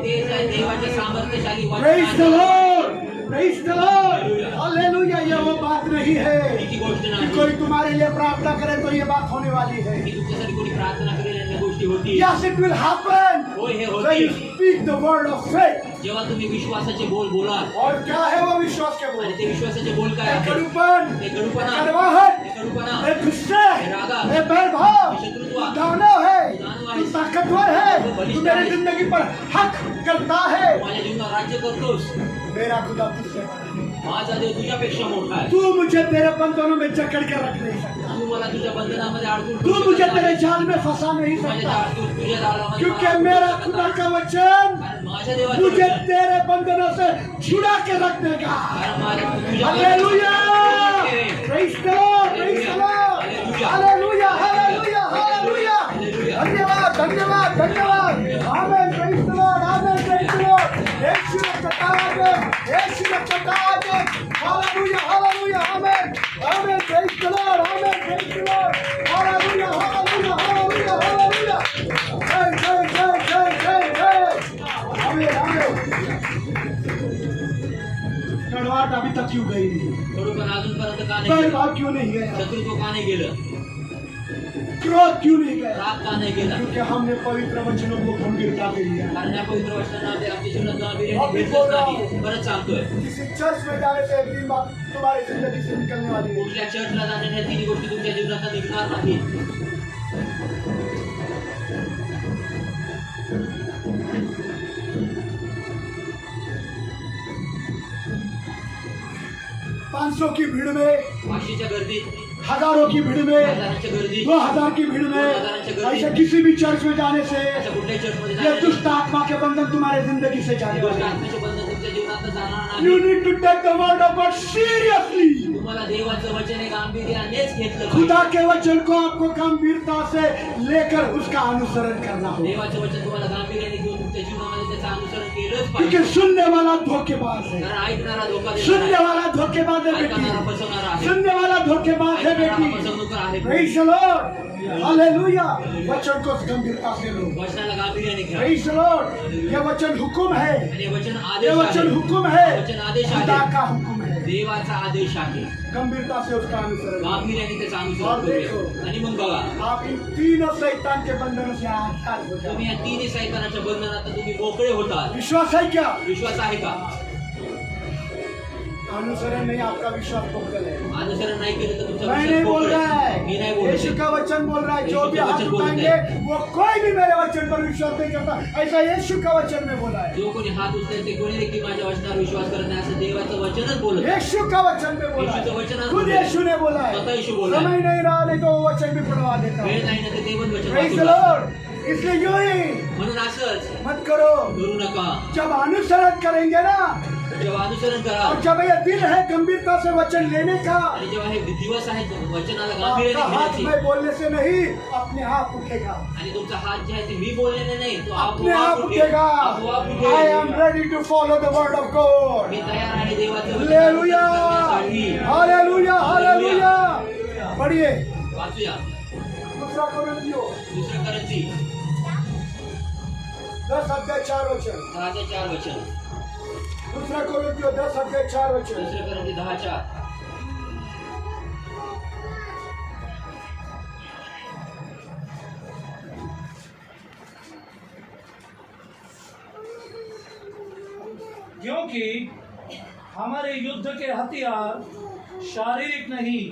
तेच आहे देवाचे सामर्थ्यशाली Praise the वचन. Lord, praise the Lord, hallelujah. ये वो बात नहीं है ही गोष्ट कि नाही कोई तुम्हारे लिए प्रार्थना करे तो ये बात होने वाली है। की तुमच्यासाठी कोणी प्रार्थना करेल आणि या गोष्टी होतील. Yes, it will happen होय हे when you होतील speak the word of faith। जेव्हा तुम्ही विश्वासाचे बोल बोलाल. और क्या है वो विश्वास के बोल? आणि ते विश्वासाचे बोल काय ये आहे? कड़ूपन, ते कडूपणा, कड़वाहट, ते कडूपणा, ये गुस्से, ये रागा, ये बैरभाव, ये शत्रुत्व, तू दानव है, दानव तू आहे, ताकतवर है, तू बलिष्ठ तू मेरी आहे, जिंदगी पर हक करता है। माझ्या जीवनात राज्य करतोस. मेरा खुदा तुझसे बड़ा है। माझा देव तुझ्यापेक्षा मोठा आहे. तू मुझे तेरे बंधनों में जकड़ के रख नहीं सकता। तू मला तुझ्या बंधनामध्ये अडकून तू ठेवू मुझे शकत तेरे नाही. जाल में फंसा नहीं माझ्या सकता, तुझ्या जाळामध्ये क्योंकि मला मेरा अडकू शकत खुदा नाही. का वचन कारण माझ्या देवाचं मुझे वचन, तेरे बंधनों से छुड़ा के रख देगा। कारण माझ्या तुझ्या हालेलुया, बंधनामध्ये praise the Lord, praise the Lord, hallelujah, hallelujah, hallelujah. धन्यवाद, धन्यवाद, धन्यवाद। Amen, praise the Lord, amen, praise the Lord. Yeshu रक्षक आमेन, यीशु रक्षक amen. Hallelujah, hallelujah, amen, amen, praise the Lord, amen, praise the Lord. Hallelujah, hallelujah, hallelujah, hallelujah. जय, जय, जय, जय, जय, जय। Amen, amen. कड़वाहट अभी तक क्यों गई नहीं? कडूपणा अजूनपर्यंत का नाही गेलं? बैरभाव क्यों नहीं गया? शत्रुत्व का नाही गेलं? क्रोध क्यों नहीं गया? राग का नाही गेला? क्योंकि हमने पवित्र वचनों को गंभीरता से लिया। कारण या पवित्र वचनामध्ये आमच्या जीवनात अभी गांभीर्याने बोल घेतलंच रहा नाही. हूं। परत सांगतोय, किसी चर्च में जाने से एक दिन बात तुम्हारी जिंदगी से निकलने वाली है। कुठल्या चर्चला जाण्याने तिन्ही गोष्टी तुमच्या जीवनात निघणार नाही. 500 की भीड़ में, 500च्या गर्दीत, हजारों की भीड़ में, 1000च्या गर्दीत, 2000 की भीड़ में, 2000च्या गर्दीत, ऐसे किसी भी चर्च में जाने से अशा कुठल्याही चर्चमध्ये ये जाण्याने दुष्ट आत्मा के बंधन तुम्हारे जिंदगी से जाने ही गोष्ट वाले हैं। आत्म्याचे बंधन तुमच्या जीवनात जाणार You नाही. need to take the word of God seriously। तुम्हाला देवाचं वचन हे गांभीर्यानेच घेतलं खुदा पाहिजे. के वचन को आपको गंभीरता से लेकर उसका अनुसरण करना होगा, देवाचं वचन तुम्हाला गांभीर्याने घेऊन तुमच्या जीवनामध्ये त्याचं अनुसरण केलंच क्योंकि पाहिजे. सुनने वाला धोखेबाज है, कारण ऐकणारा धोका देणारा सुनने आहे. वाला धोखेबाज है ऐकणारा बेटी, फसवणारा आहे. सुनने वाला धोखेबाज है ऐकणारा बेटी। फसवणूक आहे. Praise the Lord, hallelujah. वचन को गंभीरता से लो, वचनाला गांभीर्याने घ्या. Praise the Lord. ये वचन हुक्म है, आणि हे वचन ये आदेश वचन आहे. हुक्म है, वचन आदेश खुदा आहे. का हुक्म है। देवाचा आदेश आहे. गंभीरता से उसका अनुसरण करो। गांभीर्याने त्याचं और अनुसरण देखो, करूया. आणि मग बघा, आप इन तीनों शैतान के बंधनों से आजाद हो जाओ। तुम्ही या तिन्ही सैतानाच्या बंधनात तुम्ही मोकळे होतात. विश्वास है क्या? विश्वास आहे का? अनुसरण नहीं, आपका विश्वास पोखल है। अनुसरण नाही केलं तर तुमचा मैं विश्वास नहीं बोल पोकळ रहा आहे. मी नाही है, बोलत यीशु आहे. का वचन बोल रहा है। जो यीशु भी का हाथ वचन बोलत उठाएंगे वो कोई भी मेरे वचन पर विश्वास नहीं करता, ऐसा यीशु का वचन में बोला है। जो कोणी हात उचलेल ते कोणी देखील माझ्या वचनावर विश्वास करत नाही असं देवाचं वचनच बोलत आहे. यीशु का वचन में बोला यीशुचं वचन है, आज खुद बोलत आहे. यीशु ने बोला है। स्वतः यीशु बोला है. समय नहीं रहा, नहीं तो वो वचन भी पढ़वा देता वेळ हूँ। नाही ना तर ते पण वचन प्रेज द वाचून टाका. लॉर्ड। इसलिए यूं ही म्हणून असंच मत करो। करू नका. जब अनुसरण करेंगे ना, जेव्हा अनुसरण करा और जब ये दिल है गंभीरता से वचन लेने का, आणि जेव्हा हे दिवस आहेत वचनाला आपका गांभीर्याने हाथ घेण्याची में बोलने से नहीं, अपने आप उठेगा, आणि तुमचा हात जे आहे ते मी बोललेले नाही तो अपने आपोआप आप उठेल. उठेगा। आपोआप I am उठेल. ready to follow the word of God। मी तयार आहे देवाचं वचन हालेलुया, करण्यासाठी. Hallelujah, hallelujah. पढ़िए वाचूया दूसरा कोरिन्थियों दुसरं करंजी 10 अध्याय 4 वचन। 10:4 वचन. दूसरा कोरिन्थियों 10 अध्याय 4 वचन। दुसरं करंजी 10:4. क्योंकि हमारे युद्ध के हथियार शारीरिक नहीं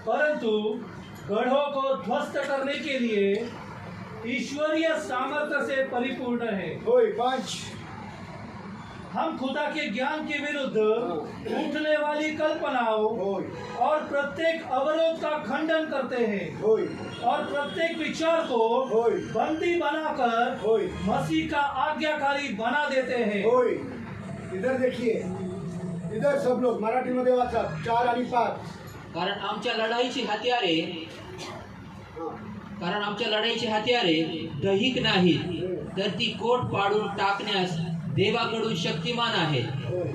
परंतु गढ़ों को ध्वस्त करने के लिए ईश्वरीय सामर्थ्य से परिपूर्ण है। होय 5। हम खुदा के ज्ञान के विरुद्ध उठने वाली कल्पनाओं होय और प्रत्येक अवरोध का खंडन करते हैं होय और प्रत्येक विचार को होय बंदी बनाकर होय मसीह का आज्ञाकारी बना देते हैं। होय इधर देखिए, इधर सब लोग मराठीमध्ये वाचा 4 आणि 5. कारण आमच्या लढाईची हत्यारे कारण आमच्या लढाईची हत्यारे दैहिक नाहीत, तर ती कोट पाडून टाकण्यास देवाकडून शक्तिमान आहेत. होय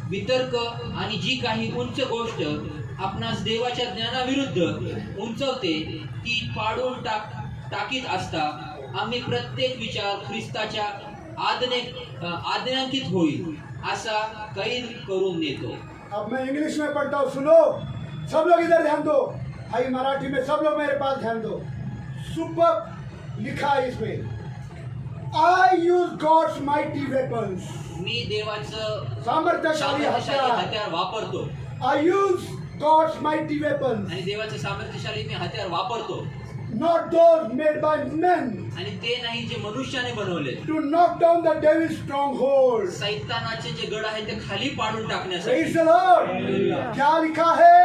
वितर्क आणि जी काही उंच गोष्ट आपणास देवाच्या ज्ञानाविरुद्ध उंचवते ती पाडून टाकीत असता आम्ही प्रत्येक विचार ख्रिस्ताच्या आज्ञांकित होईल असा कैद करून नेतो. अब मैं इंग्लिश में पढ़ता हूँ, सुनो सब लोग इधर ध्यान दो. भाई मराठी में सब लोग मेरे पास ध्यान दो. सुपर लिखा है इसमें, I use God's mighty weapons. मी देवाचं सामर्थ्यशाली हत्यार. हत्यार वापरतो I use God's mighty weapons, आणि देवाचं सामर्थ्यशाली मी हत्यार वापरतो, not those made by men, आणि ते नाही जे मनुष्याने बनवले. to knock down the devil's strongholds. सैतानाचे जे गड आहेत ते खाली पाडून टाकण्यासाठी. Praise the Lord. क्या लिखा है?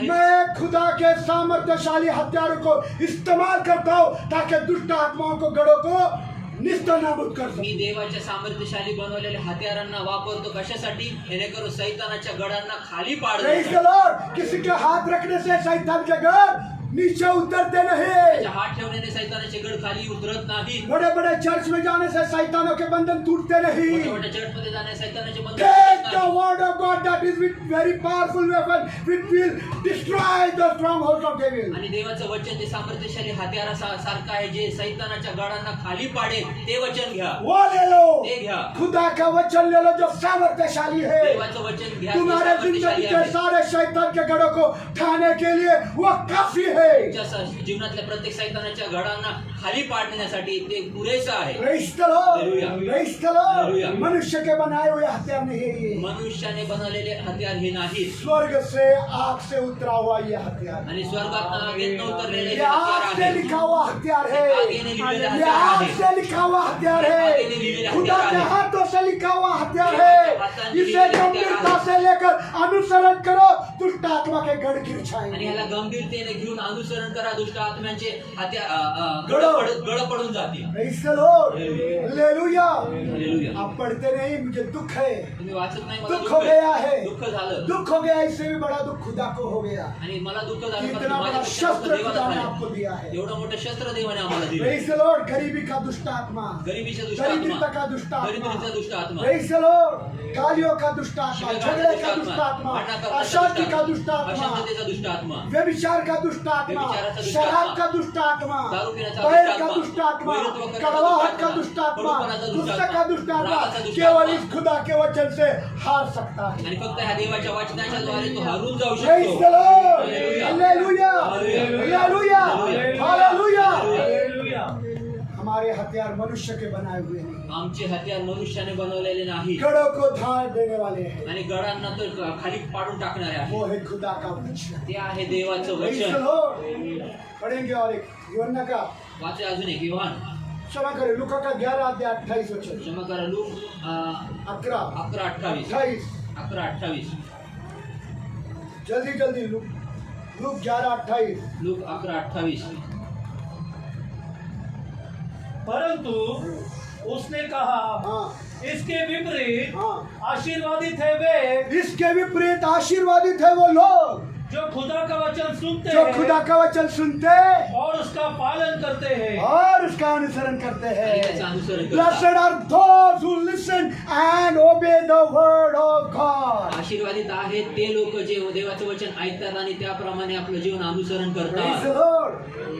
मैं खुदा के सामर्थ्यशाली हथियारों को इस्तेमाल करता हूँ ताकि दुष्ट आत्माओं को गड़ों को निस्तनाबूद कर मी सकूं. देवाच्या सामर्थ्यशाली बनवलेल्या हत्यारांना वापरतो कशासाठी? जेणेकरून सैतानाच्या गडांना खाली Praise पाडण्यासाठी. the Lord. किसी के हाथ रखने से शैतान के गढ़ नीचे उतरते नहीं. त्याच्या हात ठेवण्याने सैतानाचे गड खाली उतरत नाही. बड़े बड़े चर्च में जाने से शैतानों के बंधन टूटते नहीं. मोठ्या मोठ्या चर्चमध्ये जाण्याने सैतानाचे बंधन Take तुटत the नाही. word of God that is with very powerful weapon which will destroy the strongholds of devil. आणि देवाचं वचन ते सामर्थ्यशाली हत्यारा सारखं आहे जे सैतानाच्या गडांना खाली पाडेल. ते वचन घ्या, वो ले लो. ते घ्या. खुदा का वचन ले लो जो सामर्थ्यशाली है. देवाचं वचन घ्या, ते तुम्हारे जिंदगी सामर्थ्यशाली के आहे. सारे शैतान के गढ़ों को ठाने के लिए वो काफी है. तुमच्या जीवनातल्या प्रत्येक सैतानाच्या गडांना खाली पाडण्यासाठी ते पुरेसं आहे. Praise the Lord. Hallelujah. Praise the Lord. Hallelujah. मनुष्य के बनाए हुए हथियार नहीं है ये. मनुष्याने बनवलेले हत्यार हे नाही, स्वर्ग से आग से उतरा हुआ ये हथियार. आणि स्वर्गात आगीतनं उतरलेले हे ये आग हत्यार से आहे. लिखा हुआ हथियार है. आगीने लिहिलेले ये हत्यार आग आहे. से लिखा हुआ हथियार आगीने लिहिलेले है. खुदा हत्यार के आहे. हाथों से लिखा हुआ हथियार खुदा है. के हाथांनी इसे लिहिलेले गंभीरता हत्यार से लेकर अनुसरण करो, दुष्ट आत्मा के गढ़ गिर आणि जाएंगे. ह्याला गंभीरतेने घेऊन अनुसरण करा. दुष्ट आत्म्यांचे गडं. गड पडून जातील. Praise the Lord. Hallelujah. Hallelujah. Hallelujah. आप पढ़ते नहीं, मुझे दुख है. तुम्ही वाचत नाही, मला दुःख दुःख हो गया है. दुःख झालं. दुख हो गया, इससे भी बड़ा दुख खुदा को हो गया. आणि मला दुःख झालं कारण इतना बड़ा माझ्या शस्त्र देवाला खुदा ने झालं. आपको दिया है. एवढं मोठं शस्त्र देवाने आम्हाला दिलं. Praise the Lord. गरीबी का दुष्ट आत्मा, गरिबीचा दुष्ट दरिद्रता आत्मा, का दुष्ट आत्मा, दरिद्रतेचा दुष्ट आत्मा, Praise the Lord. गालियों का दुष्ट आत्मा, झगड़े का दुष्ट आत्मा, भांडण करण्याचा अशांति दुष्ट का आत्मा, दुष्ट आत्मा, अशांततेचा दुष्ट आत्मा, व्यभिचार का दुष्ट आत्मा, व्यभिचाराचा दुष्ट शराब आत्मा, का दुष्ट आत्मा, दारू पिण्याचा बैर दुष्ट का आत्मा, दुष्ट आत्मा, वैरत्व करण्याचा कड़वाहट दुष्ट का आत्मा, दुष्ट आत्मा, कडूपणाचा दुष्ट गुस्से आत्मा, का दुष्ट आत्मा रागाचा दुष्ट केवल आत्मा. इस खुदा के वचन से हार सकता है. आणि फक्त ह्या देवाच्या वचनाच्या द्वारे तो हारून जाऊ Praise शकतो. the Lord. Hallelujah. Hallelujah. Hallelujah. Hallelujah. Hallelujah. Hallelujah. हमारे हथियार मनुष्य के बनाए हुए हैं. आमचे हत्यार मनुष्याने बनवलेले नाही गड़ों को धार देने वाले हैं. आणि गडांना तर खाली पाडून टाकणारे आहे. वो है खुदा का वचन. ते आहे देवाचं Praise the वचन. Lord. पढ़ेंगे और एक यूहन्ना का वाचे अजून एक योहान, क्षमा करें, लूका का 11 अध्याय 28 वचन. क्षमा करा, लूक 11 11:28 28 11:28 जल्दी जल्दी लूक 11:28. लूक 11:28 परंतु उसने कहा, हाँ इसके विपरीत हाँ. आशीर्वादित है वे इसके विपरीत आशीर्वादित है वो लोग जो खुदा का वचन सुनते जो हैं खुदा का वचन सुनते और उसका पालन करते हैं. और उसका अनुसरण करते आणि त्याचं हैं. अनुसरण Blessed करतात. are those who listen and obey the word of God. आशीर्वादित आहेत ते लोक जे देवाचं वचन ऐकतात आणि त्याप्रमाणे आपलं जीवन अनुसरण Praise करतात. the Lord.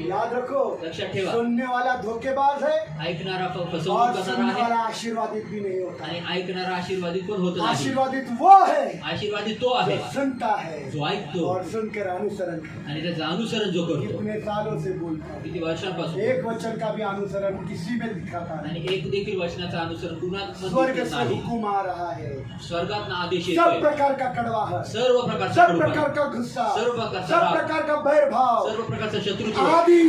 याद रखो, लक्षात ठेवा, सुनने वाला धोखेबाज है ऐकणारा और फसवणूक सुनने करणारा वाला आहे आशीर्वादित भी नहीं होता. आणि ऐकणारा आशीर्वादित पण होत नाही. आशीर्वादित वो है आशीर्वादित तो आहे जो सुनता है जो ऐकतो और सुनकर अनुसरण करता आणि त्याचं अनुसरण जो है. करतो. कितने सालों से बोलता है, किती वर्षांपासून एक वचन का भी अनुसरण किसी में दिखाता आणि नहीं. एक देखील वचनाचं अनुसरण कुणात स्वर्ग दिसत से नाही. हुकुम आ रहा है. स्वर्गात आदेश सब येतोय. प्रकार का कड़वाहट, सर्व प्रकारचा सब कडूपणा, प्रकार का गुस्सा, सर्व प्रकारचा सब राग, प्रकार का बैरभाव, सर्व प्रकारचा शत्रुता, कर्तृत्व आदि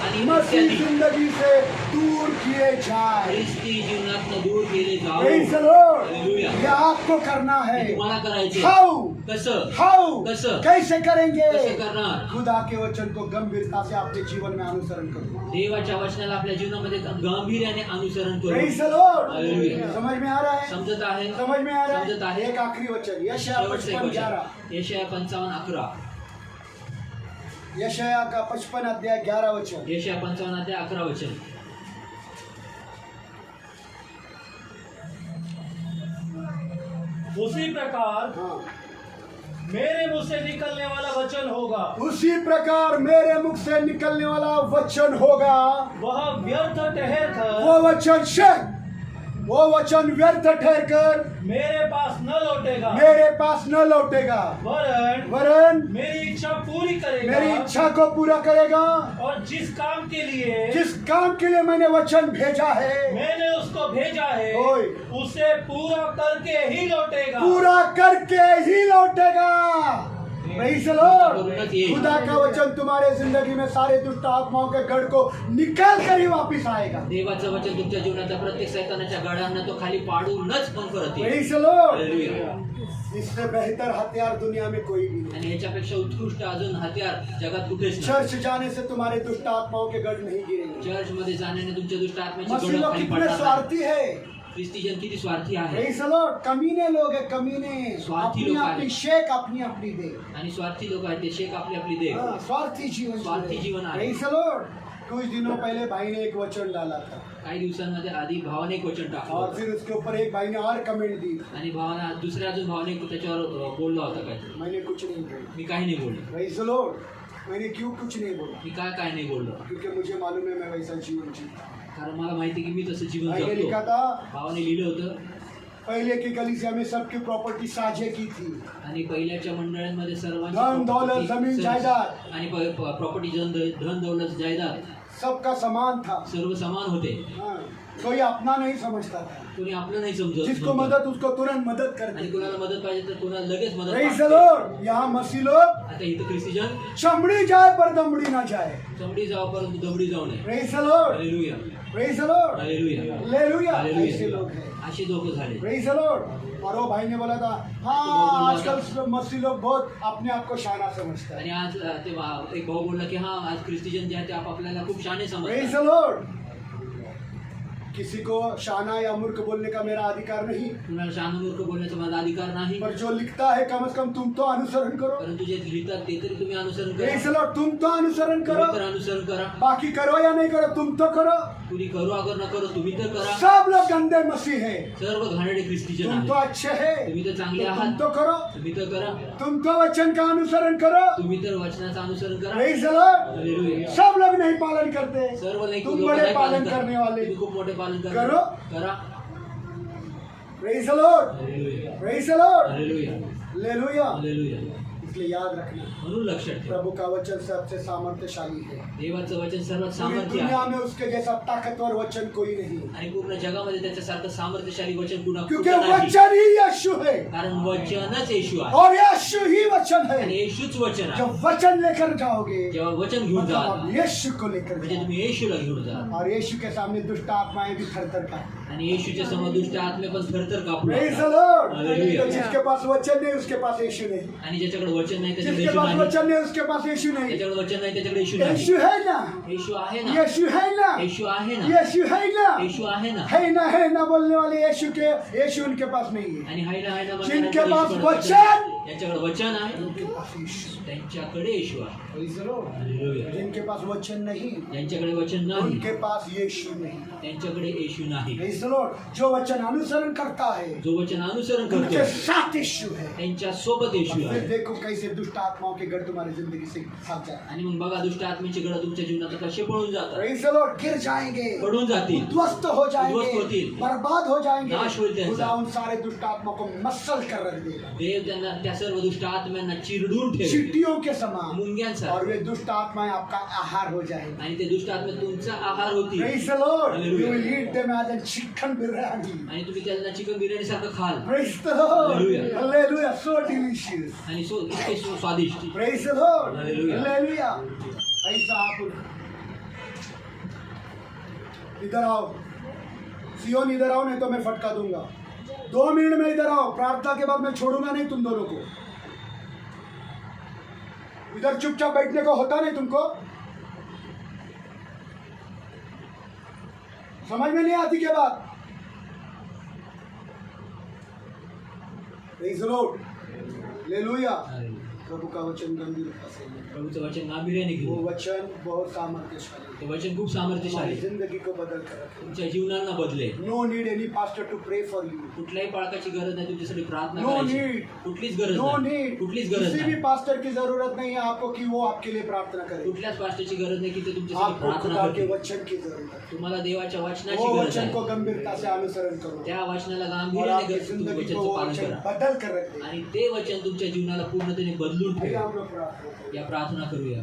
आणि मसीह इत्यादी जिंदगी से दूर किए जाए। ख्रिस्ती जीवनातनं दूर केले जावो. Praise the Lord. हालेलुया. ये आपको करना है। तुम्हाला करायचे हाउ कसं हाउ कसं? कैसे करेंगे? कसं करणार? खुदा के वचन को गंभीरता से अपने जीवन में अनुसरण करो। देवाच्या वचनाला आपल्या जीवनामध्ये गांभीर्याने अनुसरण करू. Praise the Lord. हालेलुया. समझ में आ रहा है? समजत आहे समझ में आ रहा समजत है? आहे. एक आखिरी वचन यशाया शेवटचं एक 55:11 वचन यशाया 55:11 यशाया का 55 अध्याय 11 वचन। यशाया 55 अध्याय 11 वचन. उसी प्रकार हाँ। मेरे मुंह से निकलने वाला वचन होगा, उसी प्रकार मेरे मुख से निकलने वाला वचन होगा। वह व्यर्थ ठहर कर वो वचन व्यर्थ ठहरकर मेरे पास न लौटेगा, मेरे पास न लौटेगा, वरन मेरी इच्छा पूरी करेगा, मेरी इच्छा को पूरा करेगा। और जिस काम के लिए जिस काम के लिए मैंने वचन भेजा है, मैंने उसको भेजा है ओए। उसे पूरा करके ही लौटेगा। पूरा करके ही लौटेगा। Praise the Lord. खुदा का वचन तुम्हारे जिंदगी में सारे दुष्ट आत्माओं के गढ़ को निकाल कर ही वापिस आएगा। देवाचं वचन तुमच्या जीवनातल्या प्रत्येक सैतानाच्या गडांना तो खाली पाडूनच पण परत येईल. Praise the Lord. हालेलुया. इससे बेहतर हथियार दुनिया में कोई भी नहीं। आणि याच्यापेक्षा उत्कृष्ट अजून हत्यार जगात कुठेच नाही. चर्च जाने से तुम्हारे दुष्ट आत्माओं के गढ़ नहीं गिरेंगे। चर्च मध्ये जाण्याने तुमच्या दुष्ट आत्म्याची मसीह गड लोग खाली कितने पडणार नाही. स्वार्थी है। ख्रिस्ती जन किती स्वार्थी आहे Praise the Lord. कमीने लोग है, कमीने स्वार्थी अपनी लोग अपनी आहेत. शेख अपनी अपनी दे। आणि स्वार्थी लोक आहेत ते शेख आपली आपली दे. हाँ, स्वार्थी जीवन स्वार्थी जीवन आहे. Praise the Lord. कुछ दिनों पहले भाई ने एक वचन डाला था काही दिवसांमध्ये आधी भावाने एक वचन टाकलं और होतं. फिर उसके ऊपर एक भाई ने और कमेंट दी। आणि भावाना दुसऱ्या अजून भावाने त्याच्यावर बोलला होता काहीतरी. मैंने कुछ नहीं बोला। मी काही नाही बोललो. Praise the Lord. मैंने क्यों कुछ नहीं बोला? मी काय नाही बोललो क्योंकि मुझे मालूम है मैं वैसा जीवन जीता। कारण मला माहिती की मी तसं जीवन भाई ने लिखा जगतो. था भावाने लिहिलं होतं पहले की कलीसिया में सबकी प्रॉपर्टी साझे की थी। आणि पहिल्याच्या मंडळांमध्ये सर्वांची धन, दौलत, property, जमीन, जायदाद. आणि प्रॉपर्टी धन दौलत जायदाद सबका समान था। सर्व समान होते. हाँ, कोई अपना नहीं समझता था। कोणी आपलं नाही समजत जिसको नव्हतं. मदद उसको तुरंत मदद आणि करते। कोणाला मदत पाहिजे तर कोणाला लगेच मदत Praise the मागते. Lord. यहाँ मसीह लोग आता इथं ख्रिस्ती जन चमड़ी जाए पर दमड़ी ना जाए। चमडी जावं परंतु दमडी जाऊ नये. Praise the Lord. Hallelujah. Praise the Lord. Hallelujah. Hallelujah. Hallelujah. ऐसे लोग हैं। अशी लोक झाले. Praise the Lord. और वो भाई ने बोला था हाँ आजकल मसीह लोग बहुत अपने आप को शाना समझता है। आणि आज ते एक भाऊ बोलला की हा आज ख्रिस्ती जन जे आहे ते आपल्याला खूप शाणे Praise समजतात. the Lord. किसी को शाना या मूर्ख बोलने का मेरा अधिकार नहीं, कुणाला शान मूर्ख बोलण्याचा माझा अधिकार नाही. पर जो लिखता है कम से कम तुम तो अनुसरण करो। परंतु जे लिहितात ते तरी तुम्ही अनुसरण Praise करा. the Lord. तुम तो अनुसरण तुम्ही तर करो, अनुसरण करा. बाकी करो या नहीं करो तुम तो करो। कुणी करू अगर न करो तुम्ही तर करा. सब लोग गंदे मसीह है, सर्व घाणेरडे ख्रिस्ती जन तुम तो आहेत. अच्छे है, तुम्ही तर चांगले तो तुम आहात. तो करो, तुम्ही तर करा. तुम तो वचन का अनुसरण करो। तुम्ही तर वचनाचं अनुसरण करा. Praise the Lord. हालेलुया. सब लोग नहीं पालन करते, सर्व नाही तुम लोक बड़े नाही पालन करा. करने वाले। तुम्ही खूप मोठे पालन करो. करा. Praise the Lord. Hallelujah. Praise the Lord. Hallelujah. Hallelujah. Hallelujah. इसलिए याद रखना म्हणून लक्षात ठेवा प्रभु का वचन सबसे सामर्थ्यशाली है। देवाचं वचन सर्वात पूरी सामर्थ्य दुनिया आहे में उसके जैसा ताकतवर वचन कोई नहीं, आणि पूर्ण जगामध्ये त्याच्यासारखं सामर्थ्यशाली वचन कुणा क्योंकि कुठं नाही. वचन ही यीशु है कारण वचनच येशू आहे और यीशु ही वचन है। आणि येशूच वचन आहे. जब वचन लेकर जाओगे जेव्हा वचन घेऊन मतलब जाल आप यीशु को लेकर म्हणजे जाओ तुम्ही येशूला घेऊन जा और यीशु के सामने दुष्ट आत्माएं भी थरथर कांपती। आणि येशूच्या समोर दुष्ट आत्मे पण थरथर कापू Praise the लागतात. Lord. Hallelujah. तो जिसके पास वचन नहीं उसके पास यीशु नहीं, आणि ज्याच्याकडे वचन नाही त्याच्याकडे जिसके येशू पास नाही. वचन नहीं उसके पास यीशु नहीं। ज्याच्याकडे वचन नाही त्याच्याकडे येशू नाही. यीशु है ना, येशू आहे ना. यीशु है ना, येशू आहे ना. यीशु है ना, येशू आहे ना. है ना बोलने वाले यीशु उनके पास नहीं है। आणि हाय ना जिनके पास म्हणणाऱ्यांच्याकडे वचन, ज्यांच्याकडे वचन आहे उनके पास यीशु। त्यांच्याकडे येशू आहे. Praise the Lord. हालेलुया. जिनके पास वचन नहीं ज्यांच्याकडे वचन नाही उनके पास यीशु नहीं। त्यांच्याकडे येशू नाही. Praise the Lord. जो वचन अनुसरण करता है जो वचन अनुसरण उनके करतो साथ यीशु है। त्यांच्या सोबत येशू फिर आहे. देखो कैसे दुष्ट आत्माओं के गढ़ तुम्हारी जिंदगी से भाग जाए। आणि मग बघा दुष्ट आत्म्याचे गड तुमच्या जीवनात कसे पळून जातात. Praise the Lord. गिर जाएंगे, पडून जातील. उद्ध्वस्त हो उद्ध्वस्त जाएंगे, होतील. बर्बाद हो जाएंगे। नाश होईल त्यांचा. खुदा उन सारे दुष्ट आत्माओं को मसल कर रख देगा देव त्यांना त्या सर्व दुष्ट आत्म्यांना चिरडून ठेवेल चींटियों के समान, मुंग्यांसारखं. और वे दुष्ट आत्माएं आपका आहार हो जाएंगे। आणि ते दुष्ट आत्मे तुमचा आहार होतील. Praise the Lord. Hallelujah. You will eat them as a chicken biryani. आणि तुम्ही त्यांना चिकन बिर्याणी सारखं खाल. Praise the Lord. Hallelujah. Hallelujah. So delicious. आणि इतके स्वादिष्ट. Praise the Lord. Hallelujah. Hallelujah. ऐसा आप इधर आओ, सियोन इधर आओ, नहीं तो मैं फटका दूंगा। 2 मिनट में इधर आओ, प्रार्थना के बाद मैं छोड़ूंगा नहीं तुम दोनों को। इधर चुपचाप बैठने को होता नहीं तुमको? समझ में नहीं आती क्या बात? Praise the Lord, hallelujah. प्रभु का वचन गंभीरता से लें। प्रभूचं वचन गांभीर्याने वो घेऊ। वचन बहुत सामर्थ्यशाली ते वचन खूप हमारी सामर्थ्यशाली आहे. जिंदगी को बदल कर रखे। तुमच्या जीवनांना बदले. No need any pastor to pray for you. कुठल्याही पाळकाची गरज नाही तुमच्यासाठी प्रार्थना नो करायची. नीड, कुठलीच गरज नो नाही. नीड, कुठलीच गरज किसी भी नाही. पास्टर की जरूरत नहीं है आपको कि वो आपके लिए प्रार्थना करे। कुठल्याच पास्टरची गरज नाही की ते तुमच्यासाठी आपको प्रार्थना खुदा के करतील. वचन की जरूरत है। तुम्हाला देवाच्या वचनाची वो गरज वचन को आहे. गंभीरता से अनुसरण करो त्या वचनाला और गांभीर्याने आपकी तुम्ही जिंदगी को वो वचनाचं पालन वचन करा बदल कर रख दे। आणि ते वचन तुमच्या जीवनाला पूर्णतेने बदलून आइए ठेवा. हम लोग प्रार्थना करें। या प्रार्थना करूया.